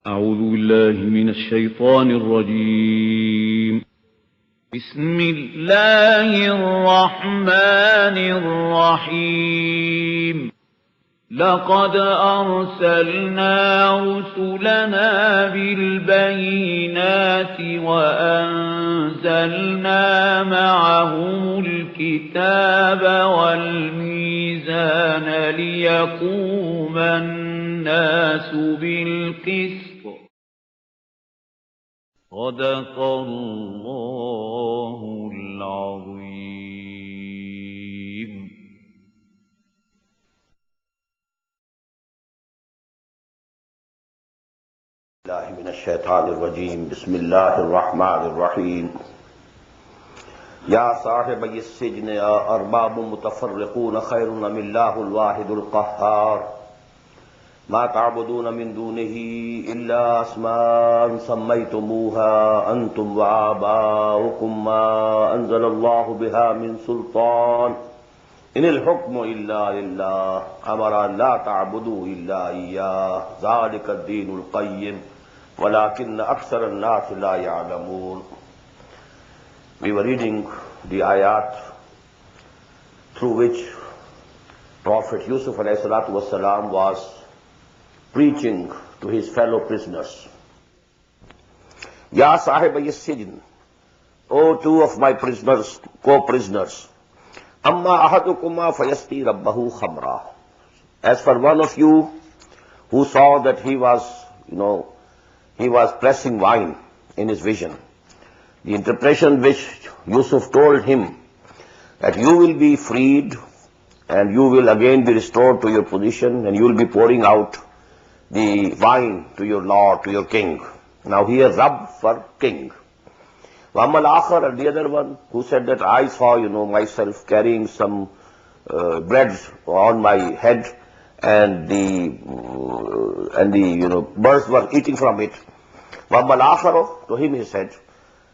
أعوذ بالله من الشيطان الرجيم. بسم الله الرحمن الرحيم. لقد أرسلنا رسلنا بالبينات وأنزلنا معهم الكتاب والميزان ليقوم الناس بالقسط. صدق الله العظيم. من الشيطان الرجيم. بسم الله الرحمن الرحيم. يا صاحبي السجن أرباب متفرقون خير من الله الواحد القهار. ما تعبدون من دونه إلا أسماء سميتموها أنتم وآباؤكم ما أنزل الله بها من سلطان إن الحكم إلا لله أمر لا تعبدوا إلا إياه ذلك الدين القيم ولكن أكثر الناس لا يعلمون. We were reading the ayat through which Prophet Yusuf alayhi salatu wasalam was preaching to his fellow prisoners. Ya sahibai sijn, O two of my prisoners, co-prisoners, amma ahadukuma fayasqi rabbahu khamra. As for one of you who saw that he was pressing wine in his vision, the interpretation which Yusuf told him that you will be freed and you will again be restored to your position and you will be pouring out the wine to your lord, to your king. Now here Rabb for king. Wammal akhar, and the other one who said that I saw, myself carrying some bread on my head and the birds were eating from it. Wammal akhar, to him he said,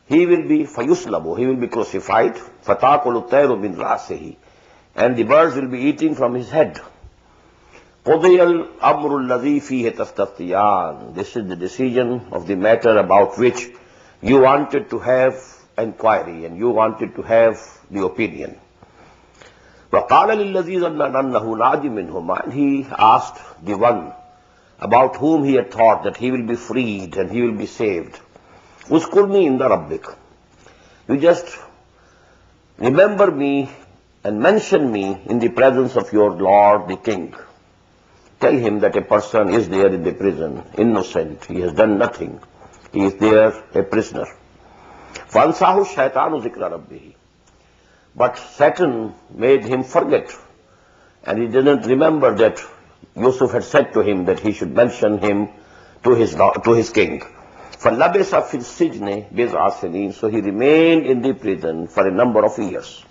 he will be fayuslabu, he will be crucified, fatakulu tayru min rasihi, and the birds will be eating from his head. This is the decision of the matter about which you wanted to have inquiry and you wanted to have the opinion. And he asked the one about whom he had thought that he will be freed and he will be saved. Uskurni inda rabbik. You just remember me and mention me in the presence of your Lord, the King. Tell him that a person is there in the prison, innocent, he has done nothing. He is there, a prisoner. فَأَنْسَاهُ الشَّيْطَانُ ذِكْرَ رَبِّهِ. But Satan made him forget, and he didn't remember that Yusuf had said to him that he should mention him to his king. فَلَبِسَ فِي السِّجْنِ بِضْعَ سِنِينَ. So he remained in the prison for a number of years.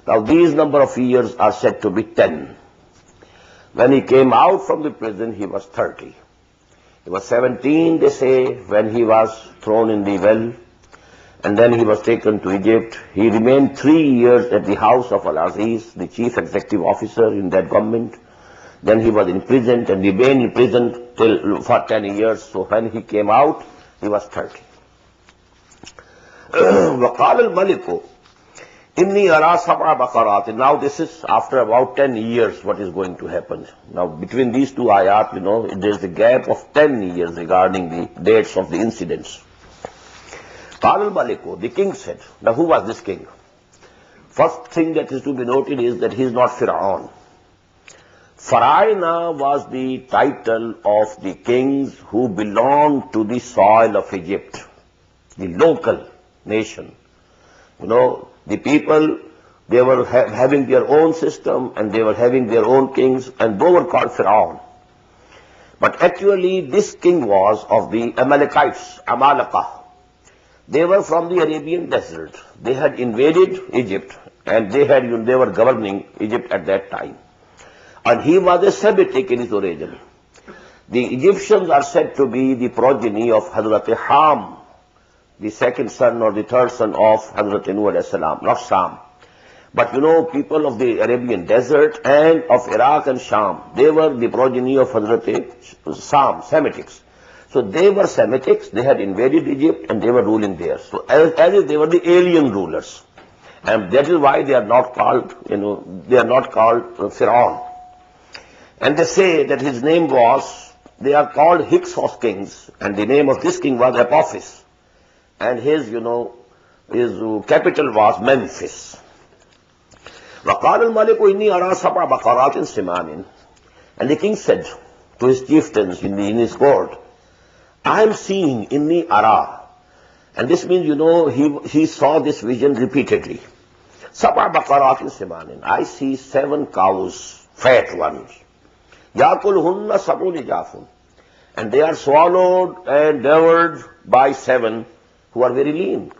Now these number of years are said to be 10. When he came out from the prison, he was 30. He was 17, they say, when he was thrown in the well, and then he was taken to Egypt. He remained 3 years at the house of Al-Aziz, the chief executive officer in that government. Then he was imprisoned and remained in prison for 10 years. So when he came out, he was 30. وَقَالَ الْمَلِكُ Inni ara sab'a baqarat. Now this is after about 10 years what is going to happen. Now between these two ayat, there is a gap of 10 years regarding the dates of the incidents. Qala al-Maliku, the king said. Now who was this king? First thing that is to be noted is that he is not Fir'aun. Pharaoh was the title of the kings who belonged to the soil of Egypt, the local nation. The people, they were having their own system and they were having their own kings and they were called Pharaoh. But actually this king was of the Amalekites, Amalekah. They were from the Arabian desert. They had invaded Egypt and they were governing Egypt at that time. And he was a Semitic in his origin. The Egyptians are said to be the progeny of Hazrat Ham, the second son or the third son of Hazrat Nuh alayhi salam, not Sam. But people of the Arabian desert and of Iraq and Sham, they were the progeny of Hazrat Sam, Semitics. So they were Semitics, they had invaded Egypt and they were ruling there. So as if they were the alien rulers. And that is why they are not called, they are not called Pharaoh. And they say that his name was, they are called Hyksos kings, and the name of this king was Apophis. And his, his capital was Memphis. وَقَالَ الْمَلِكُ إِنِّي أَرَى سَبْعَ بَقَرَاتٍ سِمَانٍ. And the king said to his chieftains in his court, I am seeing inni ara. And this means, he saw this vision repeatedly. Sab'a baqaratin simanin. I see 7 cows, fat ones. Yakulhunna sab'un ijafun. And they are swallowed and devoured by 7 who are very lean.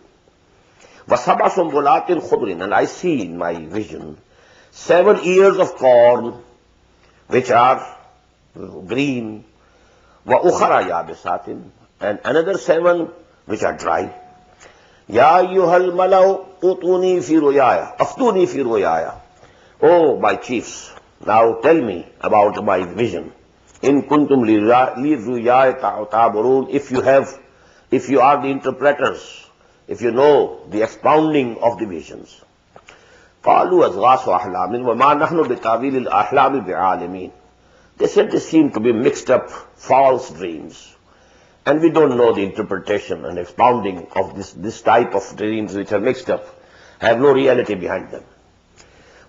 Wasab'a sumbulatin khudrin. And I see in my vision 7 ears of corn which are green. Wa ukhara yabisatin. And another 7 which are dry. Ya ayyuhal malau utuni fi ruyaya. Aftuni fi ruyaya. Oh, my chiefs, now tell me about my vision. In kuntum li ruyaya ta'taburun. If you are the interpreters, if you know the expounding of the visions. قالوا أضغاث أحلام وما نحن بتأويل الأحلام بعالمين. They said they seem to be mixed up false dreams. And we don't know the interpretation and expounding of this type of dreams which are mixed up, have no reality behind them.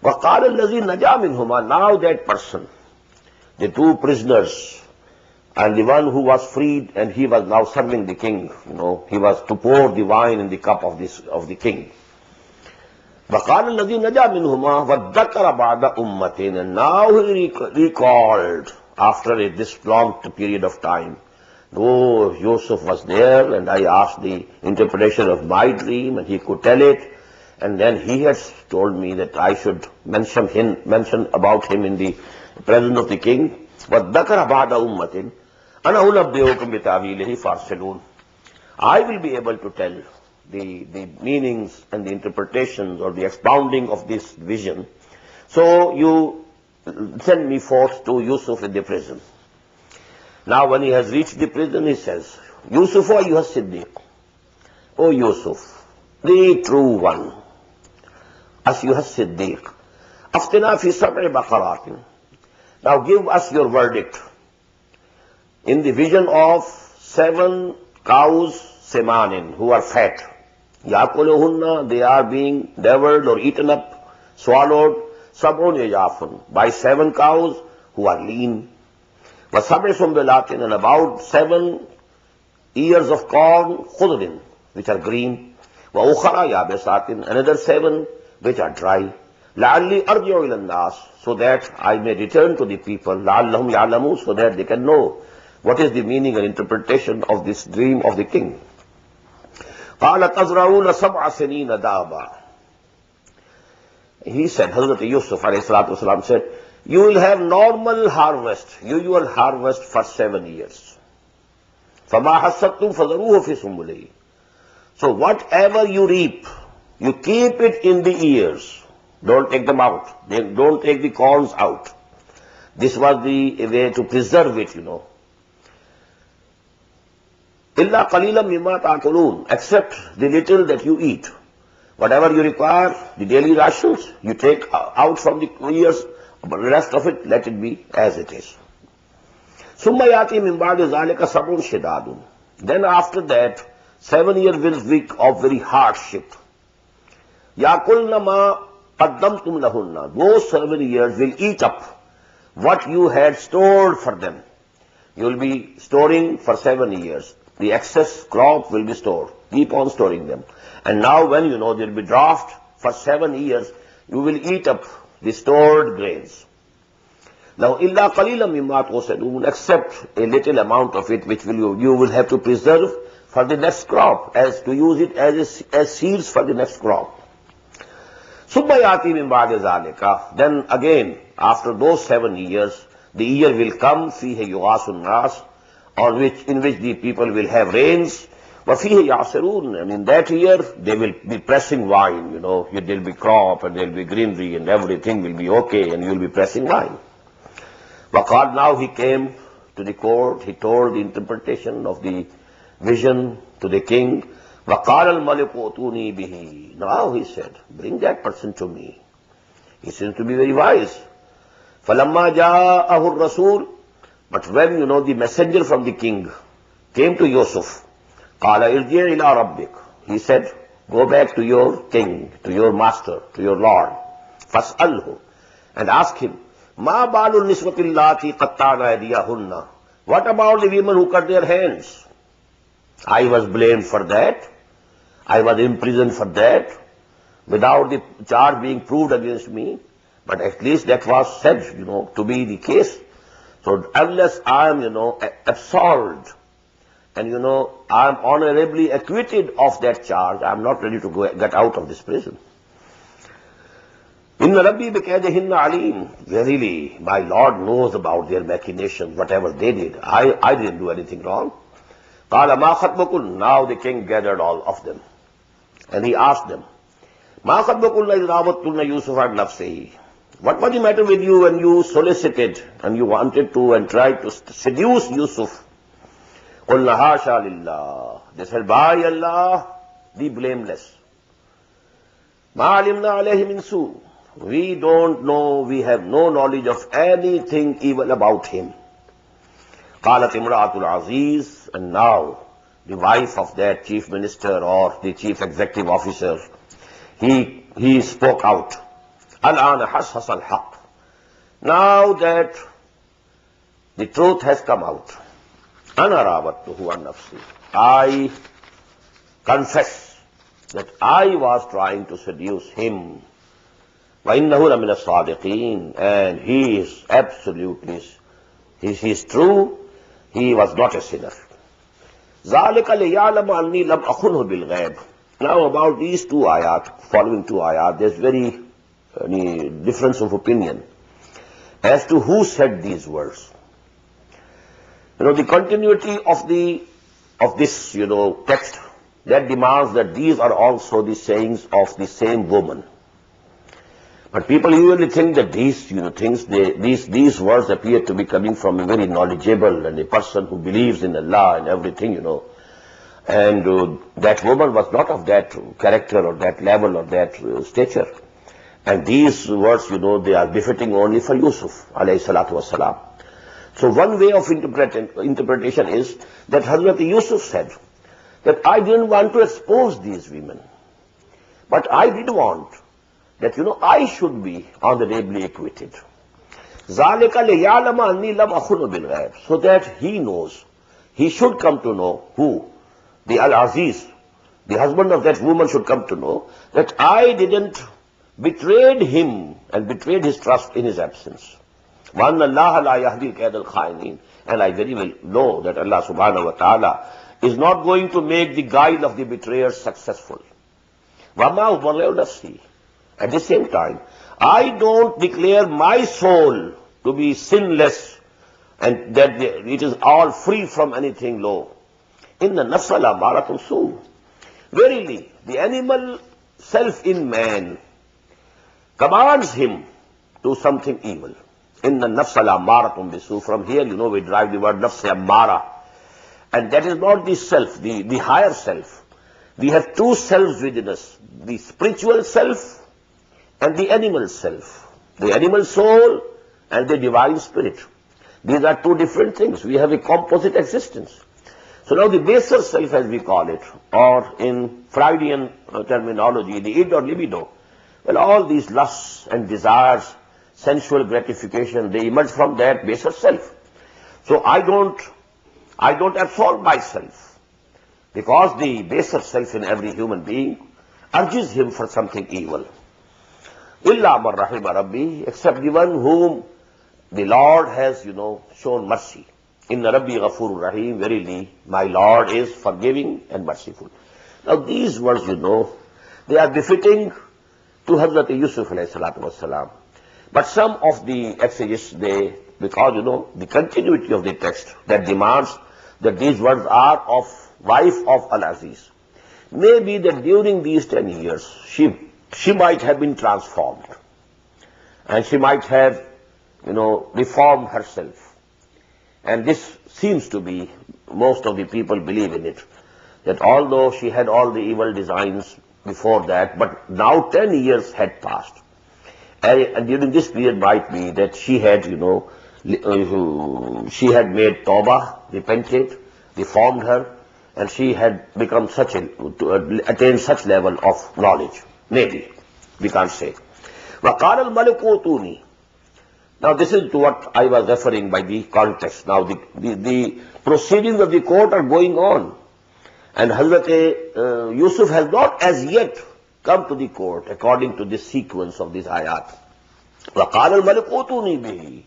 وَقَالَ الَّذِي نَجَا مِنْهُمَا. Now that person, the 2 prisoners, and the one who was freed, and he was now serving the king, he was to pour the wine in the cup of the king. وَقَالَ الَّذِي نَجَا مِنْهُمَا وَذَّكَرَ بَعْدَ أُمَّةٍ. And now he recalled after this long period of time. Oh, Yusuf was there, and I asked the interpretation of my dream, and he could tell it. And then he had told me that I should mention about him in the presence of the king. وَذَّكَرَ بَعْدَ أُمَّةٍ أَنَا أُنَبِّئُكُم بِتَأْوِيلِهِ فَارْسِلُونِ. I will be able to tell the meanings and the interpretations or the expounding of this vision. So you send me forth to Yusuf in the prison. Now when he has reached the prison, he says, Yusuf ayyuha Siddiq. O Yusuf, the true one. Ayyuha Siddiq. Aftina fi sab'i baqaratin. Now give us your verdict. In the vision of 7 cows, semanin, who are fat. Yakuluhunna, they are being devoured or eaten up, swallowed. Sab'un yajafun, by 7 cows who are lean. وَسَبْعِ سُنْبِلَاتٍ. And about 7 ears of corn, khudrin, which are green. وَأُخَرَى يَابِسَاتٍ. Another 7 which are dry. لَعَلِّي أَرْجِعُ إِلَى النَّاسِ. So that I may return to the people. لَعَلَّهُمْ يَعْلَمُونَ. So that they can know what is the meaning and interpretation of this dream of the king. قَالَ تَزْرَعُونَ سَبْعَ سِنِينَ دَابًا. He said, Hazrat Yusuf ﷺ said, you will have normal harvest, usual harvest for 7 years. فَمَا حَسَّدْتُمْ فَذَرُوهُ فِي سُنبُلِهِ. So whatever you reap, you keep it in the ears. Don't take them out. Don't take the corns out. This was the way to preserve it, إِلَّا قَلِيلًا مِمَّا تَأْكُلُونَ. Except the little that you eat. Whatever you require, the daily rations, you take out from the ears. But the rest of it, let it be as it is. ثُمَّ يَأْتِي مِنْ بَعْدِ ذَلِكَ صَبْرٌ شِدَادٌ. Then after that, 7 years will be of very hardship. يَأْكُلْنَ مَا قَدَّمْتُمْ لَهُنَّ. Those 7 years will eat up what you had stored for them. You will be storing for 7 years. The excess crop will be stored. Keep on storing them. And now when there will be drought for 7 years, you will eat up the stored grains. Now, illa qalilan mimma tusadun, except a little amount of it which you will have to preserve for the next crop, as to use it as seeds for the next crop. Summa yati min ba'di zalika. Then again, after those 7 years, the year will come, fihi yughasun nas, in which the people will have rains. وَفِيهِ يَعْصِرُونَ. And in that year, they will be pressing wine, there will be crop and there will be greenery and everything will be okay and you will be pressing wine. وَقَالْ. Now he came to the court. He told the interpretation of the vision to the king. وَقَالَ الْمَلِكُ أُتُونِي بِهِ. Now he said, bring that person to me. He seems to be very wise. فَلَمَّا جَاءَهُ الرَّسُولُ. But when, the messenger from the king came to Yusuf, قَالَ إِرْجِعْ إِلَىٰ رَبِّكَ. He said, go back to your king, to your master, to your lord. فَاسْأَلْهُ. And ask him, مَا بَالُ النِّسْوَةِ اللَّاتِي قَطَّعْنَ أَيْدِيَهُنَّ. What about the women who cut their hands? I was blamed for that. I was imprisoned for that, without the charge being proved against me. But at least that was said, to be the case. So unless I am, absolved, and, I am honorably acquitted of that charge, I am not ready to get out of this prison. Inna Rabbi bikaydihinna alim. Verily, my Lord knows about their machinations, whatever they did. I didn't do anything wrong. Qala ma khatbukun. Now the king gathered all of them. And he asked them, Ma khatbukunna iz rabattunna Yusuf an nafsihi. What was the matter with you when you solicited and you wanted to and tried to seduce Yusuf? Qulna hasha lillah. They said, by Allah, the blameless. Ma alimna alayhi min su. We don't know, we have no knowledge of anything evil about him. Qalat imra'atul aziz. And now, the wife of that chief minister or the chief executive officer, he spoke out. Al-ana hashas al-haq. Now that the truth has come out, ana rabattuhu an nafsi. I confess that I was trying to seduce him. Wa innahu la min as-sadiqeen. And he is absolutely, he is true. He was not a sinner. ذَلِكَ لِيَعْلَمَ أَنِّي لَمْ أَخُنْهُ بِالْغَيْبِ. Now about these two ayat, following two ayat, there's very difference of opinion as to who said these words. The continuity of this, text, that demands that these are also the sayings of the same woman. But people usually think that these, things, these words appear to be coming from a very knowledgeable and a person who believes in Allah and everything, And that woman was not of that character or that level or that stature. And these words, they are befitting only for Yusuf, alayhi salatu wasalam. So one way of interpretation is that Hazrat Yusuf said that I didn't want to expose these women, but I did want that, I should be honorably acquitted. ذَلِكَ لِيَعْلَمَ أَنِّي لَمْ أَخُنُ بِالْغَيْبِ. So that he knows, he should come to know who? The Al-Aziz, the husband of that woman should come to know that I didn't betrayed him and betrayed his trust in his absence. وَأَنَّ اللَّهَ لَا يَهْدِي الْكَيْدَ الْخَائِنِينَ. And I very well know that Allah subhanahu wa ta'ala is not going to make the guile of the betrayers successful. وَمَا أُبَرِّئُ نَفْسِي. At the same time, I don't declare my soul to be sinless and that it is all free from anything low. إِنَّ النَّفْسَ لَأَمَّارَةٌ بِالسُّوءِ. Verily, the animal self in man commands him to something evil. إِنَّ النَّفْسَ لَأَمَّارَةٌ بِالسُّوءِ. From here, we derive the word nafs ammara. And that is not the self, the higher self. We have two selves within us, the spiritual self and the animal self. The animal soul and the divine spirit. These are two different things. We have a composite existence. So now the baser self, as we call it, or in Freudian terminology, the id or libido, well, all these lusts and desires, sensual gratification, they emerge from that baser self. So I don't absolve myself, because the baser self in every human being urges him for something evil. Illa man rahima Rabbi, except the one whom the Lord has, shown mercy. Inna Rabbi ghafurur rahim. Verily, my Lord is forgiving and merciful. Now these words, they are befitting to Hazrat Yusuf alayhi salatu wasalam. But some of the exegetes, because, the continuity of the text that demands that these words are of wife of Al-Aziz. Maybe that during these 10 years, she might have been transformed. And she might have, reformed herself. And this seems to be, most of the people believe in it, that although she had all the evil designs before that, but now 10 years had passed. And during this period might be that she had, she had made tawbah, repented, reformed her, and she had become attained such level of knowledge. Maybe, we can't say. وَقَالَ الْمَلِكُ أُوتُونِي. Now this is to what I was referring by the context. Now the proceedings of the court are going on. And Hazrat Yusuf has not as yet come to the court according to this sequence of these ayat. وَقَالَ الْمَلِكُ أُوتُونِي بِهِ.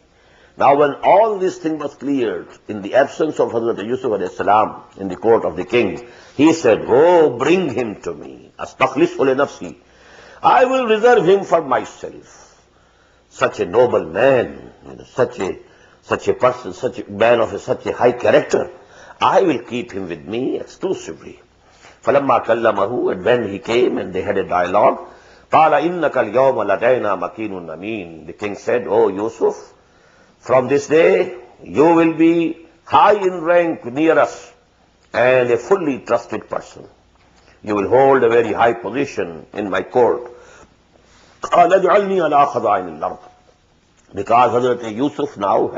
Now when all this thing was cleared, in the absence of Hazrat Yusuf alayhi salam in the court of the king, he said, oh, bring him to me. أَسْتَخْلِصْهُ لِنَفْسِي. I will reserve him for myself. Such a noble man, such a person, such a man of such a high character, I will keep him with me exclusively. فَلَمَّا كَلَّمَهُ, and when he came and they had a dialogue, قَالَ إِنَّكَ الْيَوْمَ لَدَيْنَا مَكِينٌ أَمِينٌ. The king said, oh Yusuf, from this day you will be high in rank near us and a fully trusted person. You will hold a very high position in my court. قَالَ اجْعَلْنِي عَلَىٰ خَزَائِنِ الْأَرْضِ. Because Hazrat Yusuf now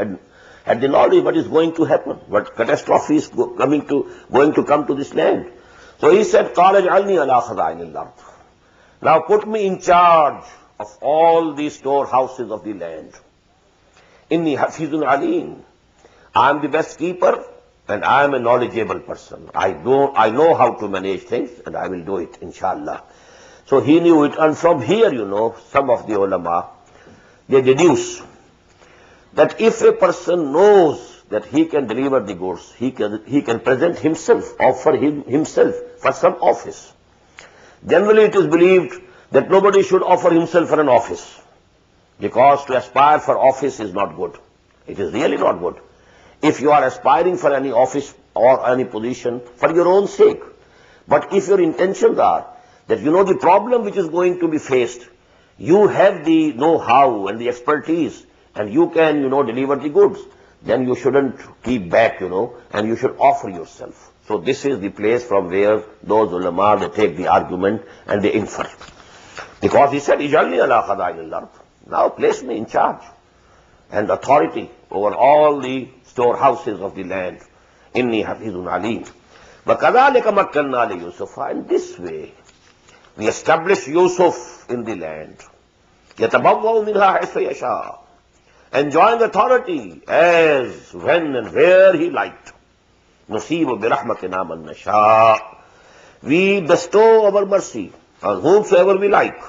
had the knowledge what is going to happen, what catastrophe is going to come to this land. So he said, قَالَ اجْعَلْنِي عَلَىٰ خَزَائِنِ الْأَرْضِ. Now put me in charge of all the storehouses of the land. Inni hafizun alim. I am the best keeper and I am a knowledgeable person. I know how to manage things and I will do it, inshallah. So he knew it, and from here, some of the ulama, they deduce that if a person knows that he can deliver the goods, he can present himself, offer himself for some office. Generally it is believed that nobody should offer himself for an office, because to aspire for office is not good. It is really not good. If you are aspiring for any office or any position for your own sake, but if your intentions are that the problem which is going to be faced, you have the know-how and the expertise, and you can, deliver the goods, then you shouldn't keep back, and you should offer yourself. So this is the place from where those ulama, they take the argument and they infer. Because he said, Ijalni ala khadain al-ard. Now place me in charge and authority over all the storehouses of the land. Inni hafizun alim. وَكَذَلِكَ مَكَّنَّا لِيُوسُفَ. In this way, we established Yusuf in the land. يَتَبَوَّأُ مِنْهَا حَيْثُ يَشَاءُ. Enjoying authority as, when and where he liked. نُصِيبُ بِرَحْمَتِنَا مَنْ نَشَاءُ. We bestow our mercy on whomsoever we like.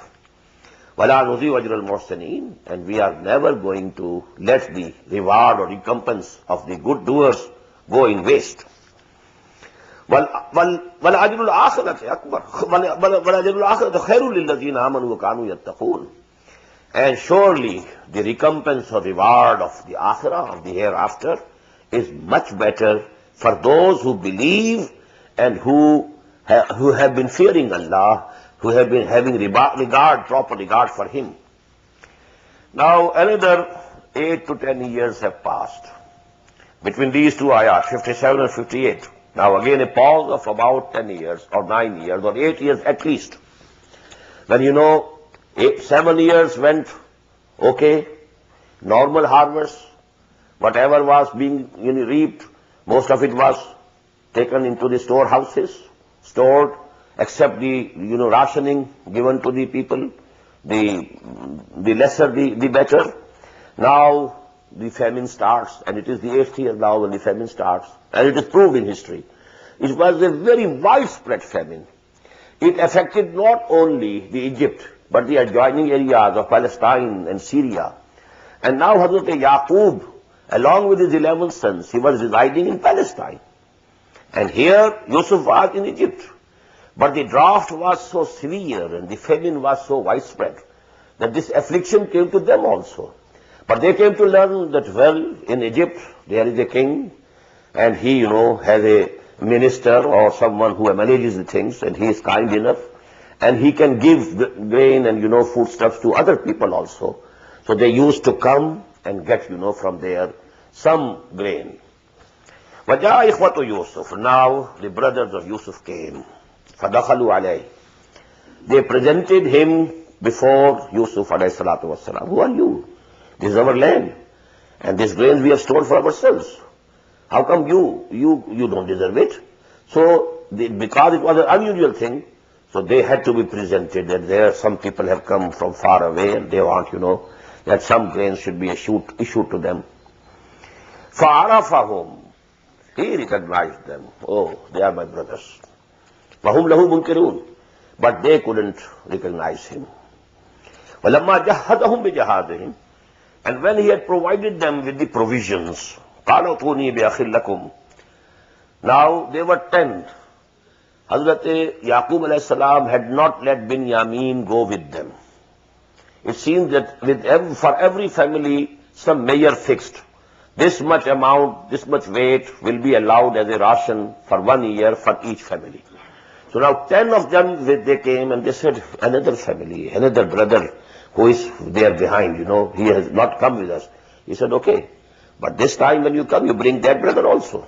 وَلَا نُضِيعُ أَجْرَ الْمُحْسِنِينَ. And we are never going to let the reward or recompense of the good doers go in waste. وَالْأَجْرُ الْآخِرَةِ أَكْبَرُ وَالْأَجْرُ الْآخِرَةِ خَيْرٌ لِلَّذِينَ آمَنُوا وَكَانُوا يَتَّقُونَ. And surely the recompense or reward of the akhirah, of the hereafter, is much better for those who believe and who have been fearing Allah, who have been having proper regard for Him. Now another 8 to 10 years have passed between these two ayahs, 57 and 58. Now again a pause of about 10 years or 9 years or 8 years at least. When 7 years went okay, normal harvest, whatever was being reaped, most of it was taken into the storehouses, stored, except the rationing given to the people, the lesser the better. Now the famine starts, and it is the 8th year now when the famine starts, and it is proved in history. It was a very widespread famine. It affected not only the Egypt, but the adjoining areas of Palestine and Syria. And now Hazrat Yaqub, along with his 11 sons, he was residing in Palestine. And here Yusuf was in Egypt. But the drought was so severe and the famine was so widespread that this affliction came to them also. But they came to learn that, well, in Egypt there is a king, and he, has a minister or someone who manages the things, and he is kind enough, and he can give the grain and, foodstuffs to other people also. So they used to come and get, from there some grain. وَجَاءَ إِخْوَةُ يُوسُف. Now the brothers of Yusuf came. فَدَخَلُوا عَلَيْهِ. They presented him before Yusuf alayhi salatu wasalam. Who are you? This is our land. And this grain we have stored for ourselves. How come you don't deserve it? So, because it was an unusual thing, so they had to be presented that there some people have come from far away and they want, that some grains should be issued to them. فَعَرَفَهُمْ. He recognized them. Oh, they are my brothers. وَهُمْ لَهُ مُنْكِرُونَ. But they couldn't recognize him. وَلَمَّا جَهَّدَهُمْ بِجَهَادِهِمْ. And when he had provided them with the provisions, قَالَوْ تُونِي بِأَخٍ لَكُمْ. Now they were 10. Hazrat Yaqub alayhi salam had not let Binyamin go with them. It seems that for every family, some mayor fixed. This much amount, this much weight will be allowed as a ration for 1 year for each family. So now 10 of them, they came and they said, another family, another brother who is there behind, he has not come with us. He said, okay, but this time when you come, you bring that brother also.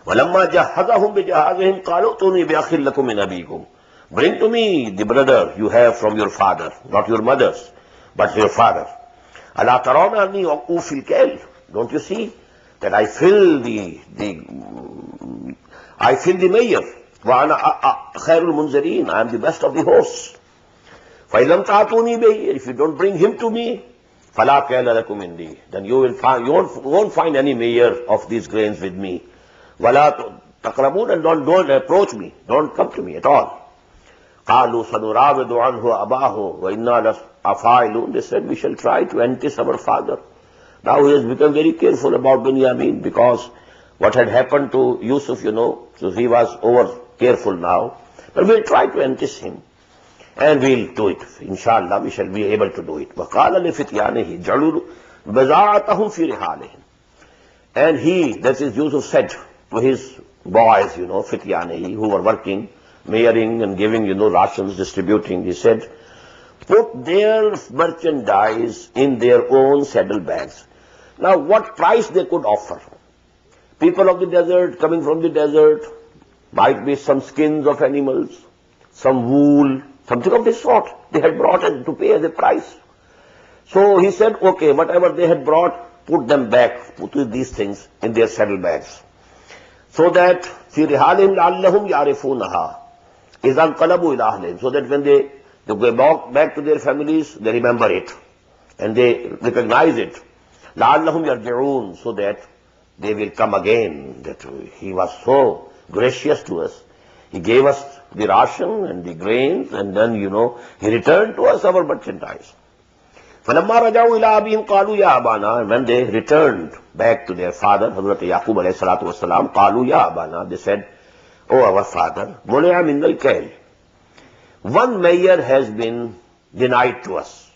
وَلَمَّا جَهَّزَهُمْ بِجَهَازِهِمْ قَالُوا ائْتُونِي بِأَخٍ لَكُمْ مِنْ أَبِيكُمْ. Bring to me the brother you have from your father, not your mother's, but your father. أَلَا تَرَوْنَ أَنِّي أُوفِي الْكَيْلَ. Don't you see that I fill the mayor. وَأَنَا خَيْرُ الْمُنْزَرِينَ. I am the best of the hosts. فَإِلَمْ تَعْتُونِي بِهِ. If you don't bring him to me, فَلَا كَيْلَ لَكُمْ عِنْدِي. Then you won't find any mayor of these grains with me. وَلَا تَقْرَبُونَ. And don't approach me. Don't come to me at all. قَالُوا سَنُرَاوِدُ عَنْهُ أَبَاهُ وَإِنَّا لَفَاعِلُونَ. They said, we shall try to entice our father. Now he has become very careful about Binyamin because what had happened to Yusuf, so he was over careful now. But we'll try to entice him. And we'll do it. Inshallah, we shall be able to do it. وَقَالَ لِفِتْيَانِهِ جَعْلُوا بِضَاعَتَهُمْ فِي رِحَالِهِمْ. And he, that is Yusuf, said to his boys, Fityanihi, who were working, mayoring and giving, rations, distributing, he said, put their merchandise in their own saddlebags. Now, what price they could offer? People of the desert, coming from the desert, might be some skins of animals, some wool, something of this sort. They had brought it to pay as a price. So he said, okay, whatever they had brought, put them back, put these things in their saddlebags. So that, فِي رِحَالِهِمْ لَعَلَّهُمْ يَعْرِفُونَهَا إِذَا انْقَلَبُوا إِلَىٰ أَهْلِهِمْ. So that when they go back to their families, they remember it. And they recognize it. لَعَلَّهُمْ يَرْجِعُونَ. So that they will come again. That he was so gracious to us. He gave us the ration and the grains, and then, he returned to us our merchandise. فَلَمَّا رَجَعُوا إِلَىٰ أَبِيهِمْ قَالُوا يَا أَبَانَا. And when they returned back to their father, Hazrat Yaqub alayhi salatu wasalam, قَالُوا يَا أَبَانَا. They said, oh our father, مُنِعَ مِنَّ الْكَيْلِ. One mayor has been denied to us.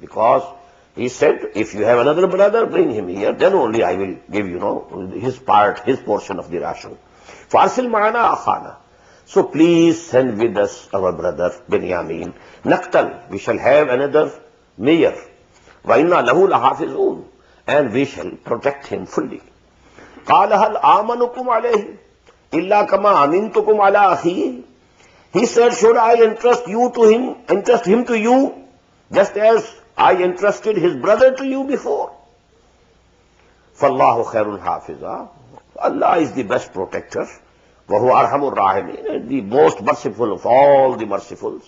Because he said, if you have another brother, bring him here, then only I will give, his portion of the ration. فَأَرْسِلْ مَعَنَا أَخَانَا. So please send with us our brother Binyamin. Naqtal. We shall have another mayor. وَإِنَّا لَهُ لَحَافِظُونَ. And we shall protect him fully. قَالَ هَلْ آمَنُكُمْ عَلَيْهِ إِلَّا كَمَا أَمِنْتُكُمْ عَلَىٰ أَخِيهِ. He said, should I entrust him to you, just as I entrusted his brother to you before? فَاللَّهُ خَيْرٌ حَافِظًا. Allah is the best protector. وَهُوَ أَرْحَمُ الرَّاحِمِينَ. The most merciful of all the mercifuls.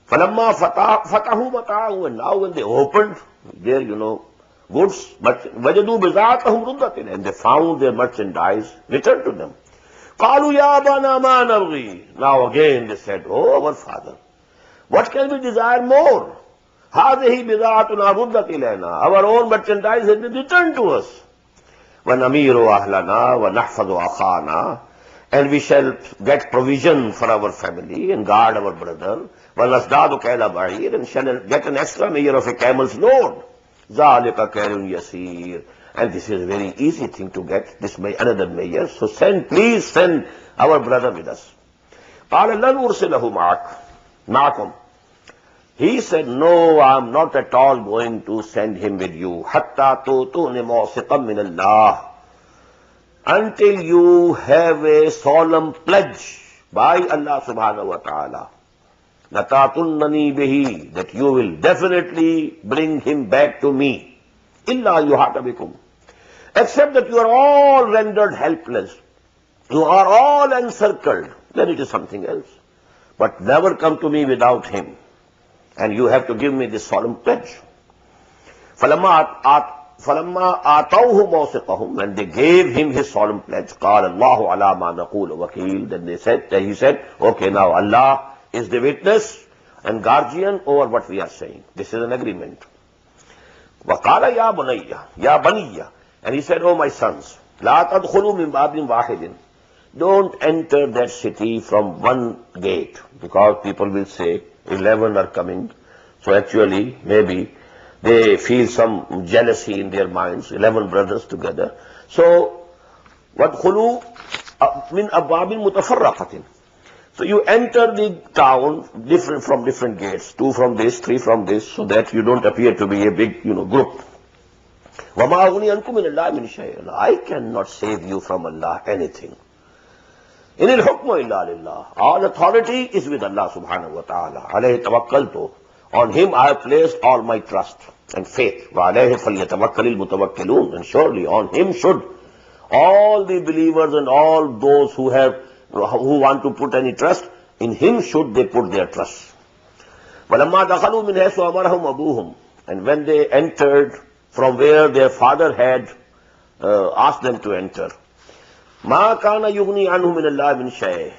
فَلَمَّا فَتَحُوا مَتَاعَهُمْ. And now when they opened their, goods, وَجَدُوا بِضَاعَتَهُمْ رُدَّةٍ. And they found their merchandise returned to them. قَالُوا يَا أَبَانَا مَا نَبْغِي. Now again they said, oh our father, what can we desire more? هَذِهِ بِضَاعَتُنَا رُدَّةٍ إِلَيْنَا. Our own merchandise has been returned to us. وَنَمِيرُ أَهْلَنَا وَنَحْفَظُ أَخَانَا. And we shall get provision for our family and guard our brother. وَنَزْدَادُ كَيْلَ بَعِيرٍ. And shall get an extra mayor of a camel's load. ذَلِكَ كَيْلٌ يَسِيرٌ. And this is a very easy thing to get, another mayor. So please send our brother with us. قَالَ لَنْ أُرْسِلَهُ مَعَكُمْ. He said, no, I am not at all going to send him with you. حَتَّى تُؤْتُونِ مَوْثِقًا مِنَ اللَّهِ. until you have a solemn pledge by Allah subhanahu wa ta'ala, لَتَاتُنَّنِي بِهِ, that you will definitely bring him back to me. إِلَّا يُحَاطَ بِكُمْ, except that you are all rendered helpless, you are all encircled, then it is something else. But never come to me without him, and you have to give me this solemn pledge. فَلَمَّا آتَوْهُ مَوْثِقَهُمْ, when they gave him his solemn pledge, قَالَ اللَّهُ عَلَى مَا نَقُولُ وَكِيلٌ, then he said, okay, now Allah is the witness and guardian over what we are saying. This is an agreement. وَقَالَ يَا بَنِيَّ, and he said, oh my sons, لَا تَدْخُلُوا مِنْ بَابٍ وَاحِدٍ, don't enter that city from one gate, because people will say 11 are coming. So actually, maybe they feel some jealousy in their minds, 11 brothers together. So, وَادْخُلُوا مِنْ أَبْوَابٍ مُتَفَرَّقَةٍ, so you enter the town from different gates, 2 from this, 3 from this, so that you don't appear to be a big, group. وَمَا أُغْنِي عَنْكُمْ مِنَ اللَّهِ مِنْ شَيْءٍ, I cannot save you from Allah anything. إِنِ الْحُكْمُ إِلَّا لِلَّهِ, all authority is with Allah subhanahu wa ta'ala. عَلَيْهِ تَوَكَّلْتُ, on him I have placed all my trust and faith. وَعَلَيْهِ فَلْيَتَوَكَّلِ الْمُتَوَكِّلُونَ, and surely on him should all the believers and all those who want to put any trust, in him should they put their trust. وَلَمَّا دَخَلُوا مِنْ حَيْثُ أَمَرَهُمْ أَبُوهُمْ, and when they entered from where their father had asked them to enter, مَا كَانَ يُغْنِي عَنْهُ مِنَ اللَّهِ مِنْ شَيْءٍ,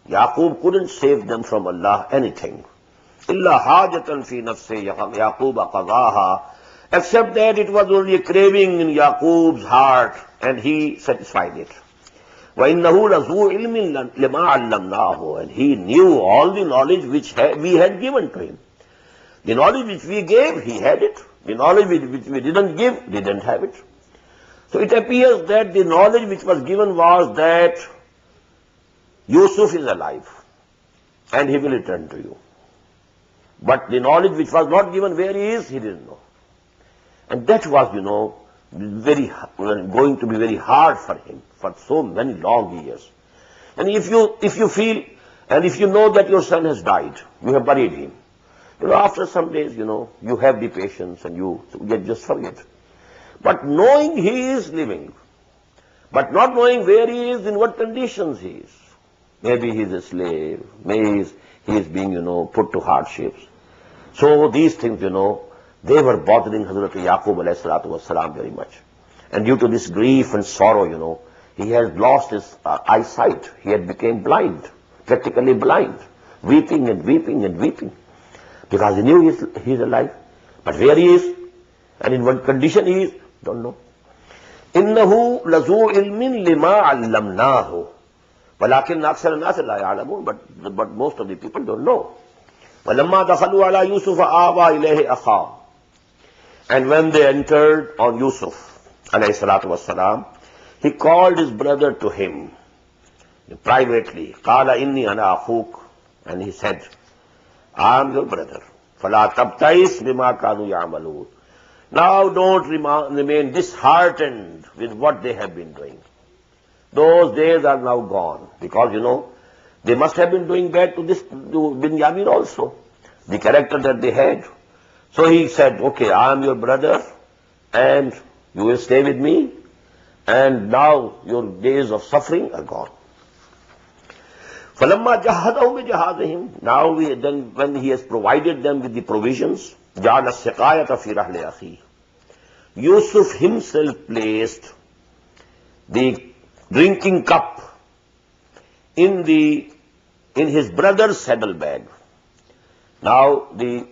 Yaqub couldn't save them from Allah anything. إِلَّا حَاجَةً فِي نَفْسِ يَعْقُوبَ قَضَاهَا, except that it was only a craving in Yaqub's heart, and he satisfied it. وَإِنَّهُ لَذُو عِلْمٍ لِمَا عَلَّمْنَاهُ, and he knew all the knowledge which we had given to him. The knowledge which we gave, he had it. The knowledge which we didn't give, he didn't have it. So it appears that the knowledge which was given was that Yusuf is alive and he will return to you. But the knowledge which was not given where he is, he didn't know. And that was, going to be very hard for him for so many long years. And if you feel, and if you know that your son has died, you have buried him, after some days, you have the patience and you just forget. But knowing he is living, but not knowing where he is, in what conditions he is. Maybe he is a slave, maybe he is being, put to hardships. So these things, they were bothering Hazrat Yaqub alayhi salatu wasalam very much. And due to this grief and sorrow, he has lost his eyesight. He had become blind, practically blind, weeping and weeping and weeping. Because he knew he is alive. But where he is, and in what condition he is, don't know. إِنَّهُ لَذُو عِلْمٍ لِمَا عَلَّمْنَاهُ وَلَكِنَّ أَكْثَرَ النَّاسِ لَا يَعْلَمُونَ, but most of the people don't know. وَلَمَّا دَخَلُوا عَلَى يُوسُفَ آوَى إِلَيْهِ أَخَاهُ, and when they entered on Yusuf alayhi salatu wassalam, he called his brother to him privately. قَالَ إِنِّي أَنَا أَخُوكَ, and he said, I am your brother. فَلَا تَبْتَئِسْ بِمَا كَانُوا يَعْمَلُونَ, now don't remain disheartened with what they have been doing. Those days are now gone, because they must have been doing bad to Binyamin also, the character that they had. So he said, okay, I am your brother and you will stay with me, and now your days of suffering are gone. فَلَمَّا جَهَّدَهُمْ بِجَهَادِهِمْ, now when he has provided them with the provisions, جَعَلَ السِّقَايَةَ فِي رَحْلِ أَخِيهِ, Yusuf himself placed the drinking cup in his brother's saddlebag. Now the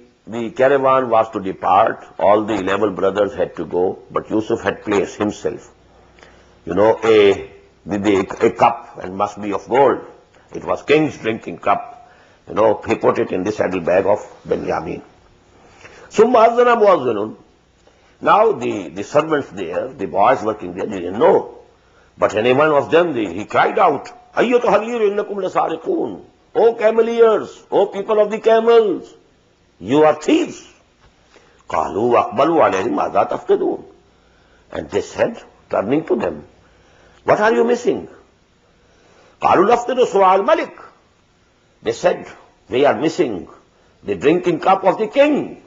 caravan was to depart, all the 11 brothers had to go, but Yusuf had placed himself, a cup, and must be of gold. It was king's drinking cup. He put it in the saddlebag of Benjamin. Summa azana muazzinun. Now the servants there, the boys working there, they didn't know. But any one of them, he cried out, Ayyatu haliru innakum lasariqun. O cameliers, O people of the camels, you are thieves. Qalu aqbalu alayhim madha tafqidun. And they said, turning to them, What are you missing? قالوا نفتقد صواع الملك. They said, we are missing the drinking cup of the king.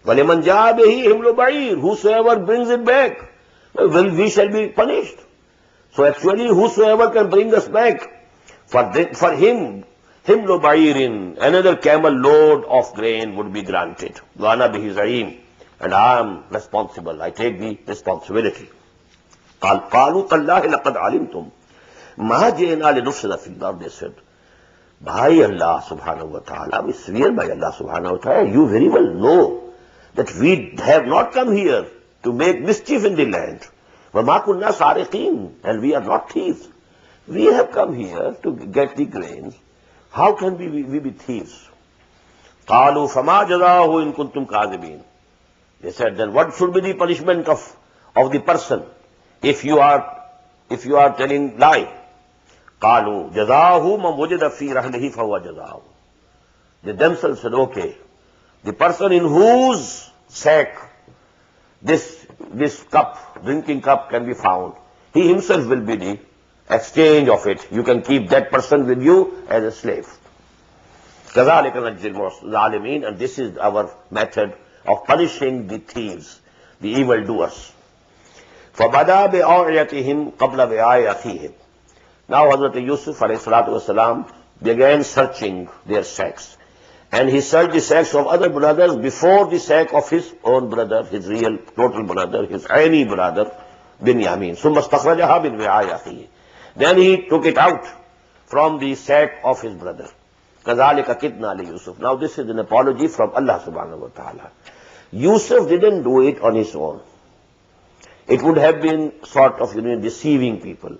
وَلِمَنْ جَاءَ بِهِ حِمْلُ بَعِيرٍ. Whosoever brings it back, well, we shall be punished. So actually, whosoever can bring us back, for him, حِمْلُ بَعِيرٍ, another camel load of grain would be granted. وَأَنَا بِهِ زَعِيمٌ. And I am responsible. I take the responsibility. قَالُوا تَاللَّهِ لَقَدْ عَلِمْتُمْ مَا جِئْنَا لِنُفْسِدَ فِي الْأَرْضِ. They said, by Allah subhanahu wa ta'ala, we swear by Allah subhanahu wa ta'ala, you very well know that we have not come here to make mischief in the land. وَمَا كُنَّا سَارِقِينَ. And we are not thieves. We have come here to get the grains. How can we be thieves? قَالُوا فَمَا جَزَاؤُهُ إِن كُنتُمْ كَاذِبِينَ. They said, then what should be the punishment of the person if you are telling lie? قَالُوا جَزَاؤُهُ مَنْ وُجِدَ فِي رَحْلِهِ فَهُوَ جَزَاؤُهُ. They themselves said, okay, the person in whose sack this cup, drinking cup can be found, he himself will be the exchange of it. You can keep that person with you as a slave. كَذَلِكَ نَجْزِي الظَّالِمِينَ. And this is our method of punishing the thieves, the evildoers. فَبَدَا بِأَوْعِيَتِهِمْ قَبْلَ بِآيَ أَخِيهِمْ. Now Hazrat Yusuf ﷺ began searching their sacks. And he searched the sacks of other brothers before the sack of his own brother, his real total brother, his aini brother, Binyamin. ثُمَّ اسْتَخْرَجَهَا مِنْ وِعَاءِ أَخِيهِ. Then he took it out from the sack of his brother. كَذَلِكَ كِدْنَا لِيُوسُف. Now this is an apology from Allah subhanahu wa ta'ala. Yusuf didn't do it on his own. It would have been sort of, deceiving people.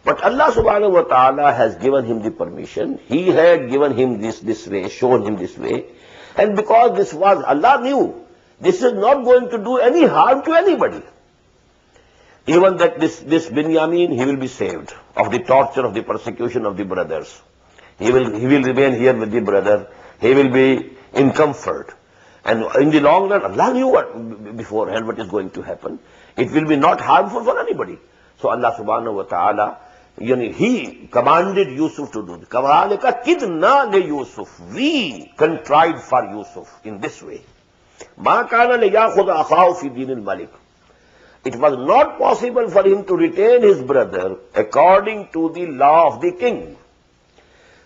But Allah subhanahu wa ta'ala has given him the permission. He had given him this way, shown him this way. And because this was, Allah knew, this is not going to do any harm to anybody. Even that this Binyamin, he will be saved of the torture, of the persecution of the brothers. He will remain here with the brother. He will be in comfort. And in the long run, Allah knew what beforehand what is going to happen. It will be not harmful for anybody. So Allah subhanahu wa ta'ala, he commanded Yusuf to do this. كَذَلِكَ كِدْنَا لِيُوسُف. We contrived for Yusuf in this way. مَا كَانَ لِيَأْخُذَ أَخَاهُ فِي دِينِ الْمَلِكِ. It was not possible for him to retain his brother according to the law of the king.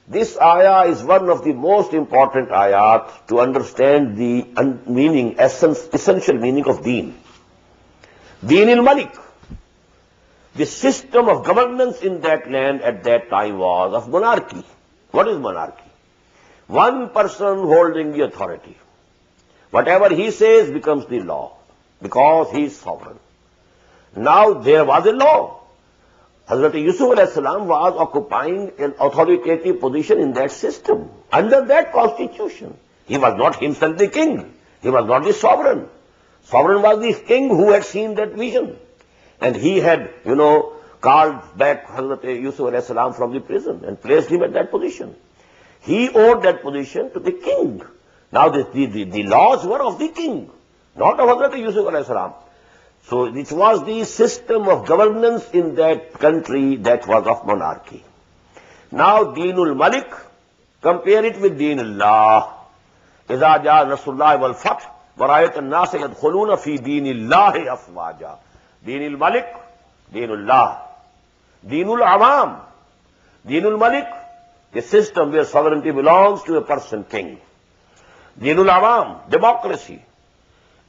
This ayah is one of the most important ayat to understand the meaning, essential meaning of deen. Deen al-Malik. The system of governance in that land at that time was of monarchy. What is monarchy? One person holding the authority. Whatever he says becomes the law because he is sovereign. Now there was a law. Hazrat Yusuf a.s. was occupying an authoritative position in that system, under that constitution. He was not himself the king. He was not the sovereign. Sovereign was the king who had seen that vision. And he had, called back Hazrat Yusuf a.s. from the prison and placed him at that position. He owed that position to the king. Now the laws were of the king, not of Hazrat Yusuf a.s. So it was the system of governance in that country that was of monarchy. Now Deenul Malik, compare it with Deenullah. إِذَا جَاءَ نَصْرُ اللَّهِ وَالْفَتْحُ وَرَأَيْتَ النَّاسَ يَدْخُلُونَ فِي دِينِ اللَّهِ أَفْوَاجًا. Deenul Malik, Deenullah. Deenul Awam. Deenul Malik, a system where sovereignty belongs to a person, king. Deenul Awam, democracy.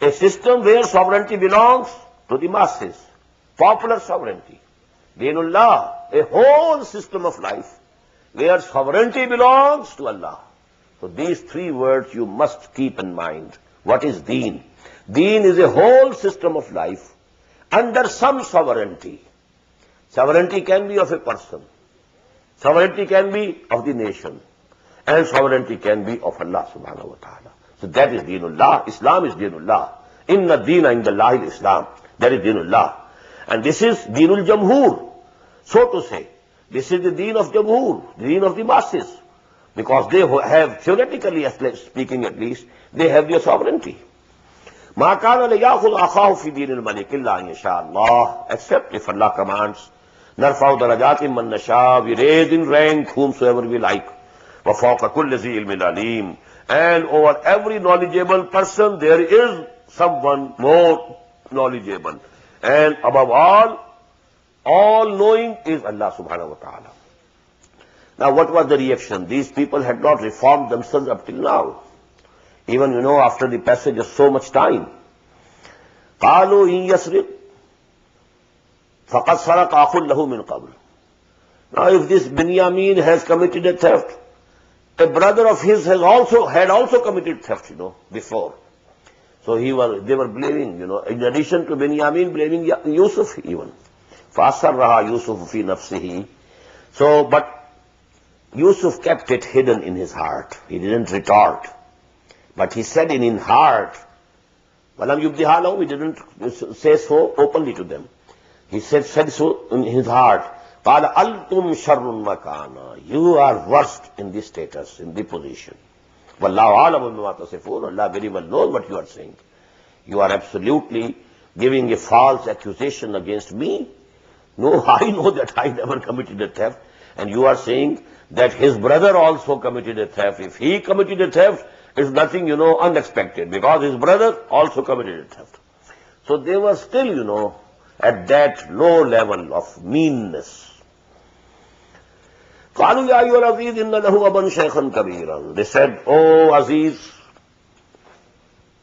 A system where sovereignty belongs to the masses, popular sovereignty. Deenullah, a whole system of life where sovereignty belongs to Allah. So these three words you must keep in mind. What is deen? Deen is a whole system of life under some sovereignty. Sovereignty can be of a person. Sovereignty can be of the nation. And sovereignty can be of Allah subhanahu wa ta'ala. So that is Deenullah. Islam is Deenullah. Inna deena indallahi Islam. That is Deenullah. And this is Deenul Jamhur. So to say, this is the Deen of Jamhur, the Deen of the masses. Because they have, theoretically speaking at least, they have their sovereignty. مَا كَانَ لِيَأْخُذْ أَخَاهُ فِي دِينِ الْمَلِكِ إِلَّا أَن يَشَاءَ اللَّهُ. Except if Allah commands Narfa'u darajatim man nasha, we raise in rank whomsoever we like. Wa fawqa kulli zi ilmin alim. And over every knowledgeable person there is someone more knowledgeable. And above all knowing is Allah subhanahu wa ta'ala. Now what was the reaction? These people had not reformed themselves up till now. Even, after the passage of so much time. قَالُوا إِن يَسْرِقْ فَقَدْ سَرَقَ أَخٌ لَهُ مِنْ قَبْلِ. Now if this Binyamin has committed a theft, a brother of his had also committed theft, before. So they were blaming, in addition to Binyamin, blaming Yusuf even. فَأَسَرَّهَا يُوسُفُ فِي نَفْسِهِ. So, but Yusuf kept it hidden in his heart. He didn't retort. But he said in his heart, وَلَمْ يُبْدِهَا لَهُمْ, he didn't say so openly to them. He said so in his heart, قَالَ أَلْتُمْ شَرٌّ مَكَانًا. You are worst in this status, in this position. وَاللَّهُ عَالَمٌ بِمَا تَصِفُونَ. Allah very well knows what you are saying. You are absolutely giving a false accusation against me. No, I know that I never committed a theft. And you are saying that his brother also committed a theft. If he committed a theft, it's nothing, unexpected, because his brother also committed a theft. So they were still, at that low level of meanness. قَالُوا يَا أَيُّهَا الْعَزِيزُ إِنَّ لَهُ أَبًا شَيْخًا كَبِيرًا. They said, "Oh Aziz,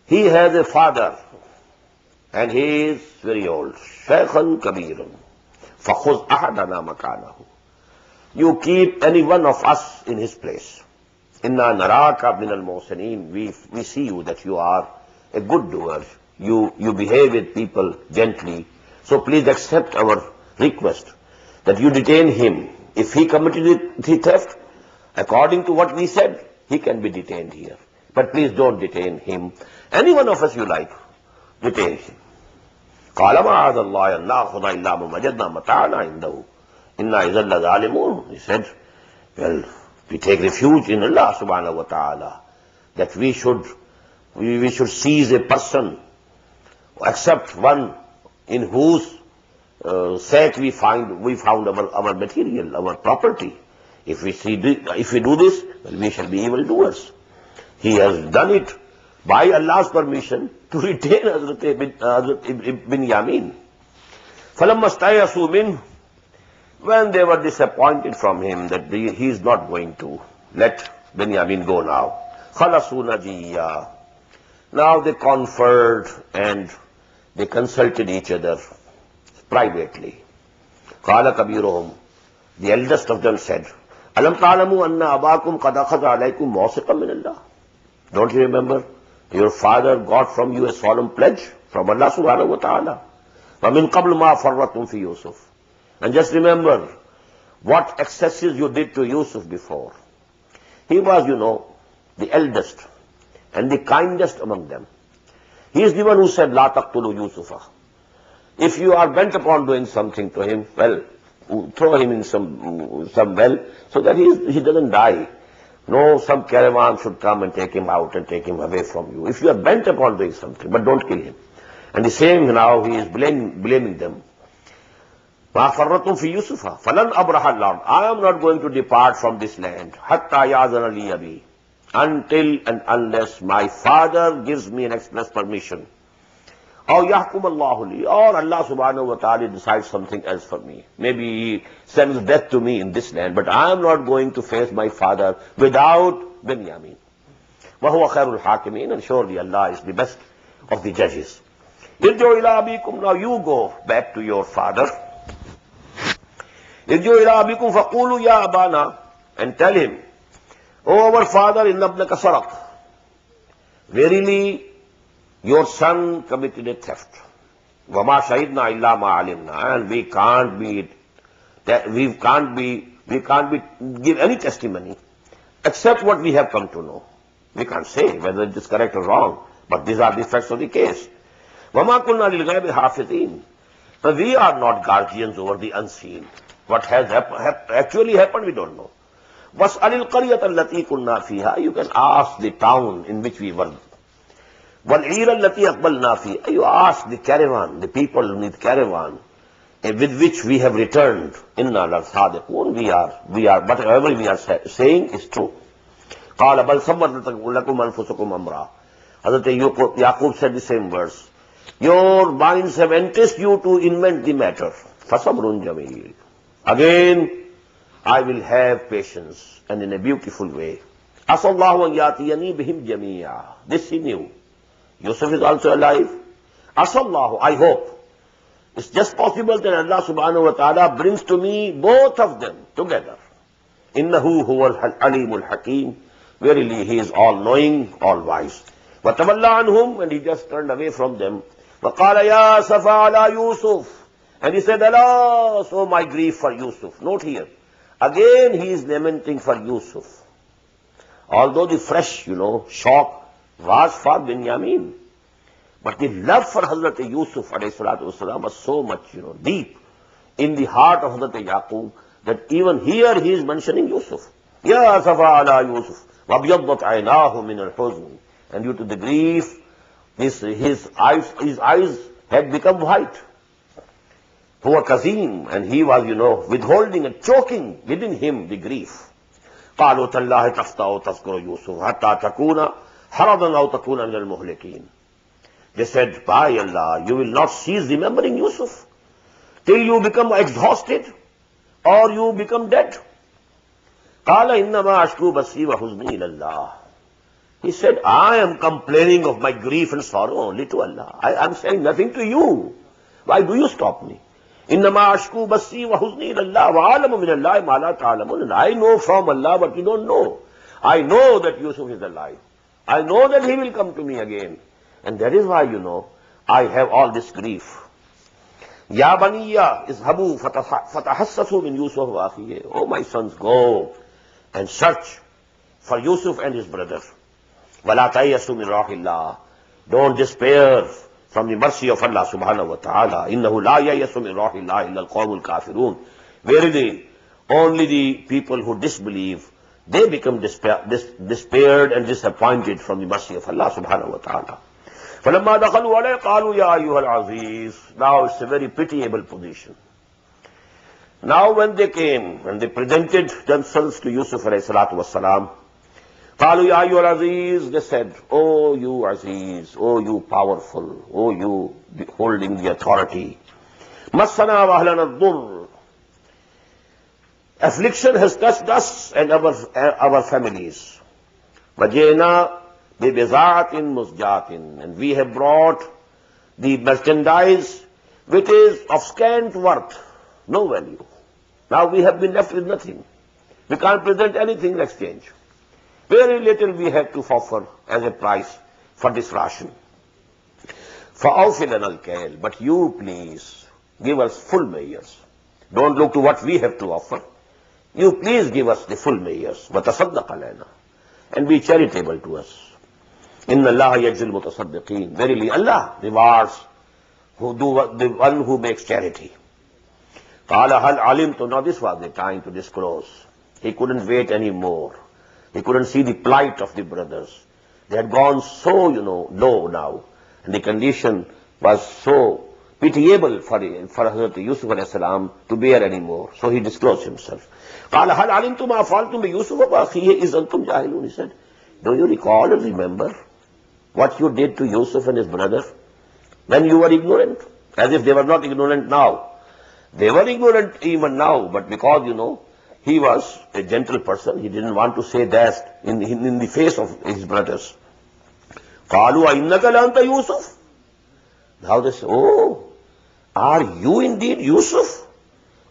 he has a father, and he is very old. شَيْخًا كَبِيرًا. فَخُذْ أَحَدَنَا مَكَانَهُ. You keep any one of us in his place. Inna naraka min al-muhsinin. We see you that you are a good doer. You behave with people gently. So please accept our request that you detain him. If he committed the theft, according to what we said, he can be detained here. But please don't detain him. Any one of us you like, detain him." قَالَ مَعَاذَ اللَّهِ أَن نَّأْخُذَ إِلَّا مَن وَجَدْنَا مَتَاعَنَا عِندَهُ إِنَّا إِذًا لَّظَالِمُونَ. He said, well, we take refuge in Allah subhanahu wa ta'ala, that we should seize a person, except one in whose sake we found our material, our property. If we do this, well, we shall be evildoers. He has done it by Allah's permission to retain Hazrat Binyamin. فَلَمَّا اسْتَيْأَسُوا مِنْهُ. When they were disappointed from him that he is not going to let Binyamin go now, خَلَصُوا نَجِيًّا. Now they conferred and they consulted each other privately. قَالَ كَبِيرُهُمْ. The eldest of them said, أَلَمْ تَعْلَمُوا أَنَّ أَبَاكُمْ قَدْ أَخَذَ عَلَيْكُمْ مَوْثِقًا مِنَ اللَّهِ. Don't you remember? Your father got from you a solemn pledge from Allah subhanahu wa ta'ala. وَمِنْ قَبْلُ مَا فَرَّطْتُمْ فِي يُوسُفَ. And just remember what excesses you did to Yusuf before. He was, the eldest and the kindest among them. He is the one who said, "La taqtulu Yusufa." If you are bent upon doing something to him, well, throw him in some well so that he doesn't die. No, some caravan should come and take him out and take him away from you. If you are bent upon doing something, but don't kill him. And the same now, he is blaming them. مَا فَرَّطُمْ فِي يُوسُفَ فَلَنْ أَبْرَحَ الْأَرْضَ. I am not going to depart from this land. حَتَّى يَأْذَنَ لِي أَبِي. Until and unless my father gives me an express permission. أَوْ يَحْكُمَ اللَّهُ لِي. Or Allah subhanahu wa ta'ala decides something else for me. Maybe he sends death to me in this land, but I am not going to face my father without Binyamin. وَهُوَ خَيْرُ الْحَاكِمِينَ. And surely Allah is the best of the judges. ارْجِعُوا إِلَىٰ أَبِيكُمْ. Now you go back to your father. ارْجِعُوا إِلَىٰ أَبِيكُمْ فَقُولُوا يَا أَبَانَا. And tell him, "O our father, إِنَّ ابْنَكَ سَرَقَ. Verily, your son committed a theft. وَمَا شَهِدْنَا إِلَّا مَا عَلِمْنَا. And we can't give any testimony except what we have come to know. We can't say whether it is correct or wrong, but these are the facts of the case. وَمَا كُنَّا لِلْغَيْبِ حَافِظِينَ. But we are not guardians over the unseen. What has actually happened, we don't know. وَاسْأَلِ الْقَرْيَةَ الَّتِي كُنَّا فِيهَا. You can ask the town in which we were. وَالْعِيرَ الَّتِي أَقْبَلْنَا فِيهَا. You ask the caravan, the people in the caravan. with which we have returned. Inna la-sadiqun, we are, whatever we are saying is true. قال بل صبرت لكم أنفسكم أمرا. Hazrat Yaqub said the same verse. Your minds have enticed you to invent the matter. فَصَبْرٌ جَمِيلٌ. Again, I will have patience, and in a beautiful way. أَصَى اللَّهُ أَنْ يَأْتِيَنِي بِهِمْ جَمِيعًا. This he knew. Yusuf is also alive. أَصَى اللَّهُ, I hope. It's just possible that Allah subhanahu wa ta'ala brings to me both of them together. إِنَّهُ هُوَ الْعَلِيمُ الْحَكِيمُ. Verily, he is all-knowing, all-wise. وَتَوَلَّى عَنْهُمْ, and he just turned away from them. وَقَالَ يَا سَفَى عَلَى يُوسُفَ. And he said, alas, oh my grief for Yusuf. Note here. Again he is lamenting for Yusuf. Although the fresh, shock was for Binyamin. But the love for Hazrat Yusuf ﷺ was so much, deep in the heart of Hazrat Yaqub that even here he is mentioning Yusuf. Ya safa ala Yusuf, wabiyaddat aynahu min al-huzn. And due to the grief, his eyes had become white. Poor Kazim, and he was, withholding and choking within him the grief. قالوا تالله تفتأ تذكر يوسف حتى تكون حرضا أو تكون من المهلكين. They said, by Allah, you will not cease remembering Yusuf till you become exhausted or you become dead. قال إنما أشكو بثي وحزني إلى الله. He said, I am complaining of my grief and sorrow only to Allah. I am saying nothing to you. Why do you stop me? إنما أشكو بثي وحزني إلى الله وأعلم من الله ما لا تعلمون. And I know from Allah what you don't know. I know that Yusuf is alive. I know that he will come to me again. And that is why, I have all this grief. Ya baniya izhabu fatahassasu min Yusuf wa akhihi. Oh my sons, go and search for Yusuf and his brother. Wala tayassu min rahillah. Don't despair from the mercy of Allah subhanahu wa ta'ala. Innahu la yayassu min rahillah illa al-qawmul kafirun. Verily, only the people who disbelieve, they become despaired and disappointed from the mercy of Allah subhanahu wa ta'ala. فَلَمَّا دَخَلُوا عَلَيْهِ قَالُوا يَا أَيُّهَا الْعَزِيزُ. Now it's a very pitiable position. Now when they came, when they presented themselves to Yusuf alayhi salatu wassalam, قَالُوا يَا أَيُّهَا الْعَزِيزُ. They said, oh you Aziz, oh you powerful, oh you holding the authority. مَسَّنَا وَأَهْلَنَا الضُّرُّ. Affliction has touched us and our families. وَجِئْنَا بِبِضَاعَةٍ مُزْجَاةٍ. And we have brought the merchandise which is of scant worth, no value. Now we have been left with nothing. We can't present anything in exchange. Very little we have to offer as a price for this ration. فَأَوْفِ لَنَا الْكَيْلَ. But you please give us full measures. Don't look to what we have to offer. You please give us the full measures. وَتَصَدَّقَ عَلَيْنَا. And be charitable to us. إِنَّ اللَّهَ يَجْزِي الْمُتَصَدِّقِينَ. Verily Allah rewards the one who makes charity. قَالَ هَلْ عَلِمْتُ. Now this was the time to disclose. He couldn't wait anymore. He couldn't see the plight of the brothers. They had gone so, low now. And the condition was so pitiable for Hazrat Yusuf alayhi salam to bear anymore. So he disclosed himself. قَالَ هَلْ عَلِمْتُ مَا فَعَلْتُمْ بِيُوسُفَ وَأَخِيهِ إِذْ أَنْتُمْ جَاهِلُونَ. He said, do you recall and remember what you did to Yusuf and his brother when you were ignorant? As if they were not ignorant now. They were ignorant even now, but because, he was a gentle person, he didn't want to say that in the face of his brothers. قَالُوا أَإِنَّكَ لَأَنْتَ يُوسُفُ. Now they say, oh, are you indeed Yusuf?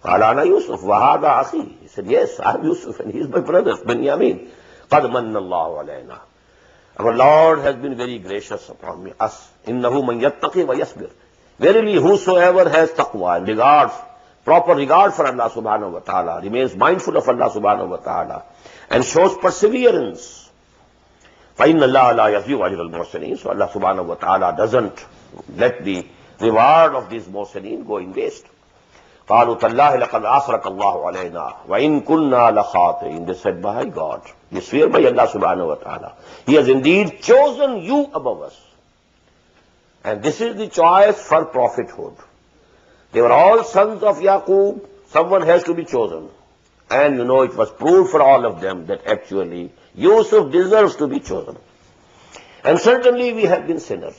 قَالَ أَنَا يُوسُفُ وَهَذَا أَخِي. He said, yes, I am Yusuf and he is my brother, Binyamin. قَدْ مَنَّ اللَّهُ عَلَيْنَا. Our Lord has been very gracious upon us. إِنَّهُ مَنْ يَتَّقِي وَيَصْبِرْ. Verily, whosoever has taqwa and regards, proper regard for Allah subhanahu wa ta'ala, remains mindful of Allah subhanahu wa ta'ala, and shows perseverance. فَإِنَّ اللَّهَ لَا يَضِيعُ أَجْرَ الْمُحْسِنِينَ. So Allah subhanahu wa ta'ala doesn't let the reward of these muhsinin go in waste. قَالُوا تَاللَّهِ لَقَدْ أَصْرَكَ اللَّهُ عَلَيْنَا وَإِن كُنَّا لَخَاطِئِينَ. They said, by God, we swear by Allah subhanahu wa ta'ala, He has indeed chosen you above us. And this is the choice for prophethood. They were all sons of Yaqub. Someone has to be chosen. And it was proved for all of them that actually Yusuf deserves to be chosen. And certainly we have been sinners.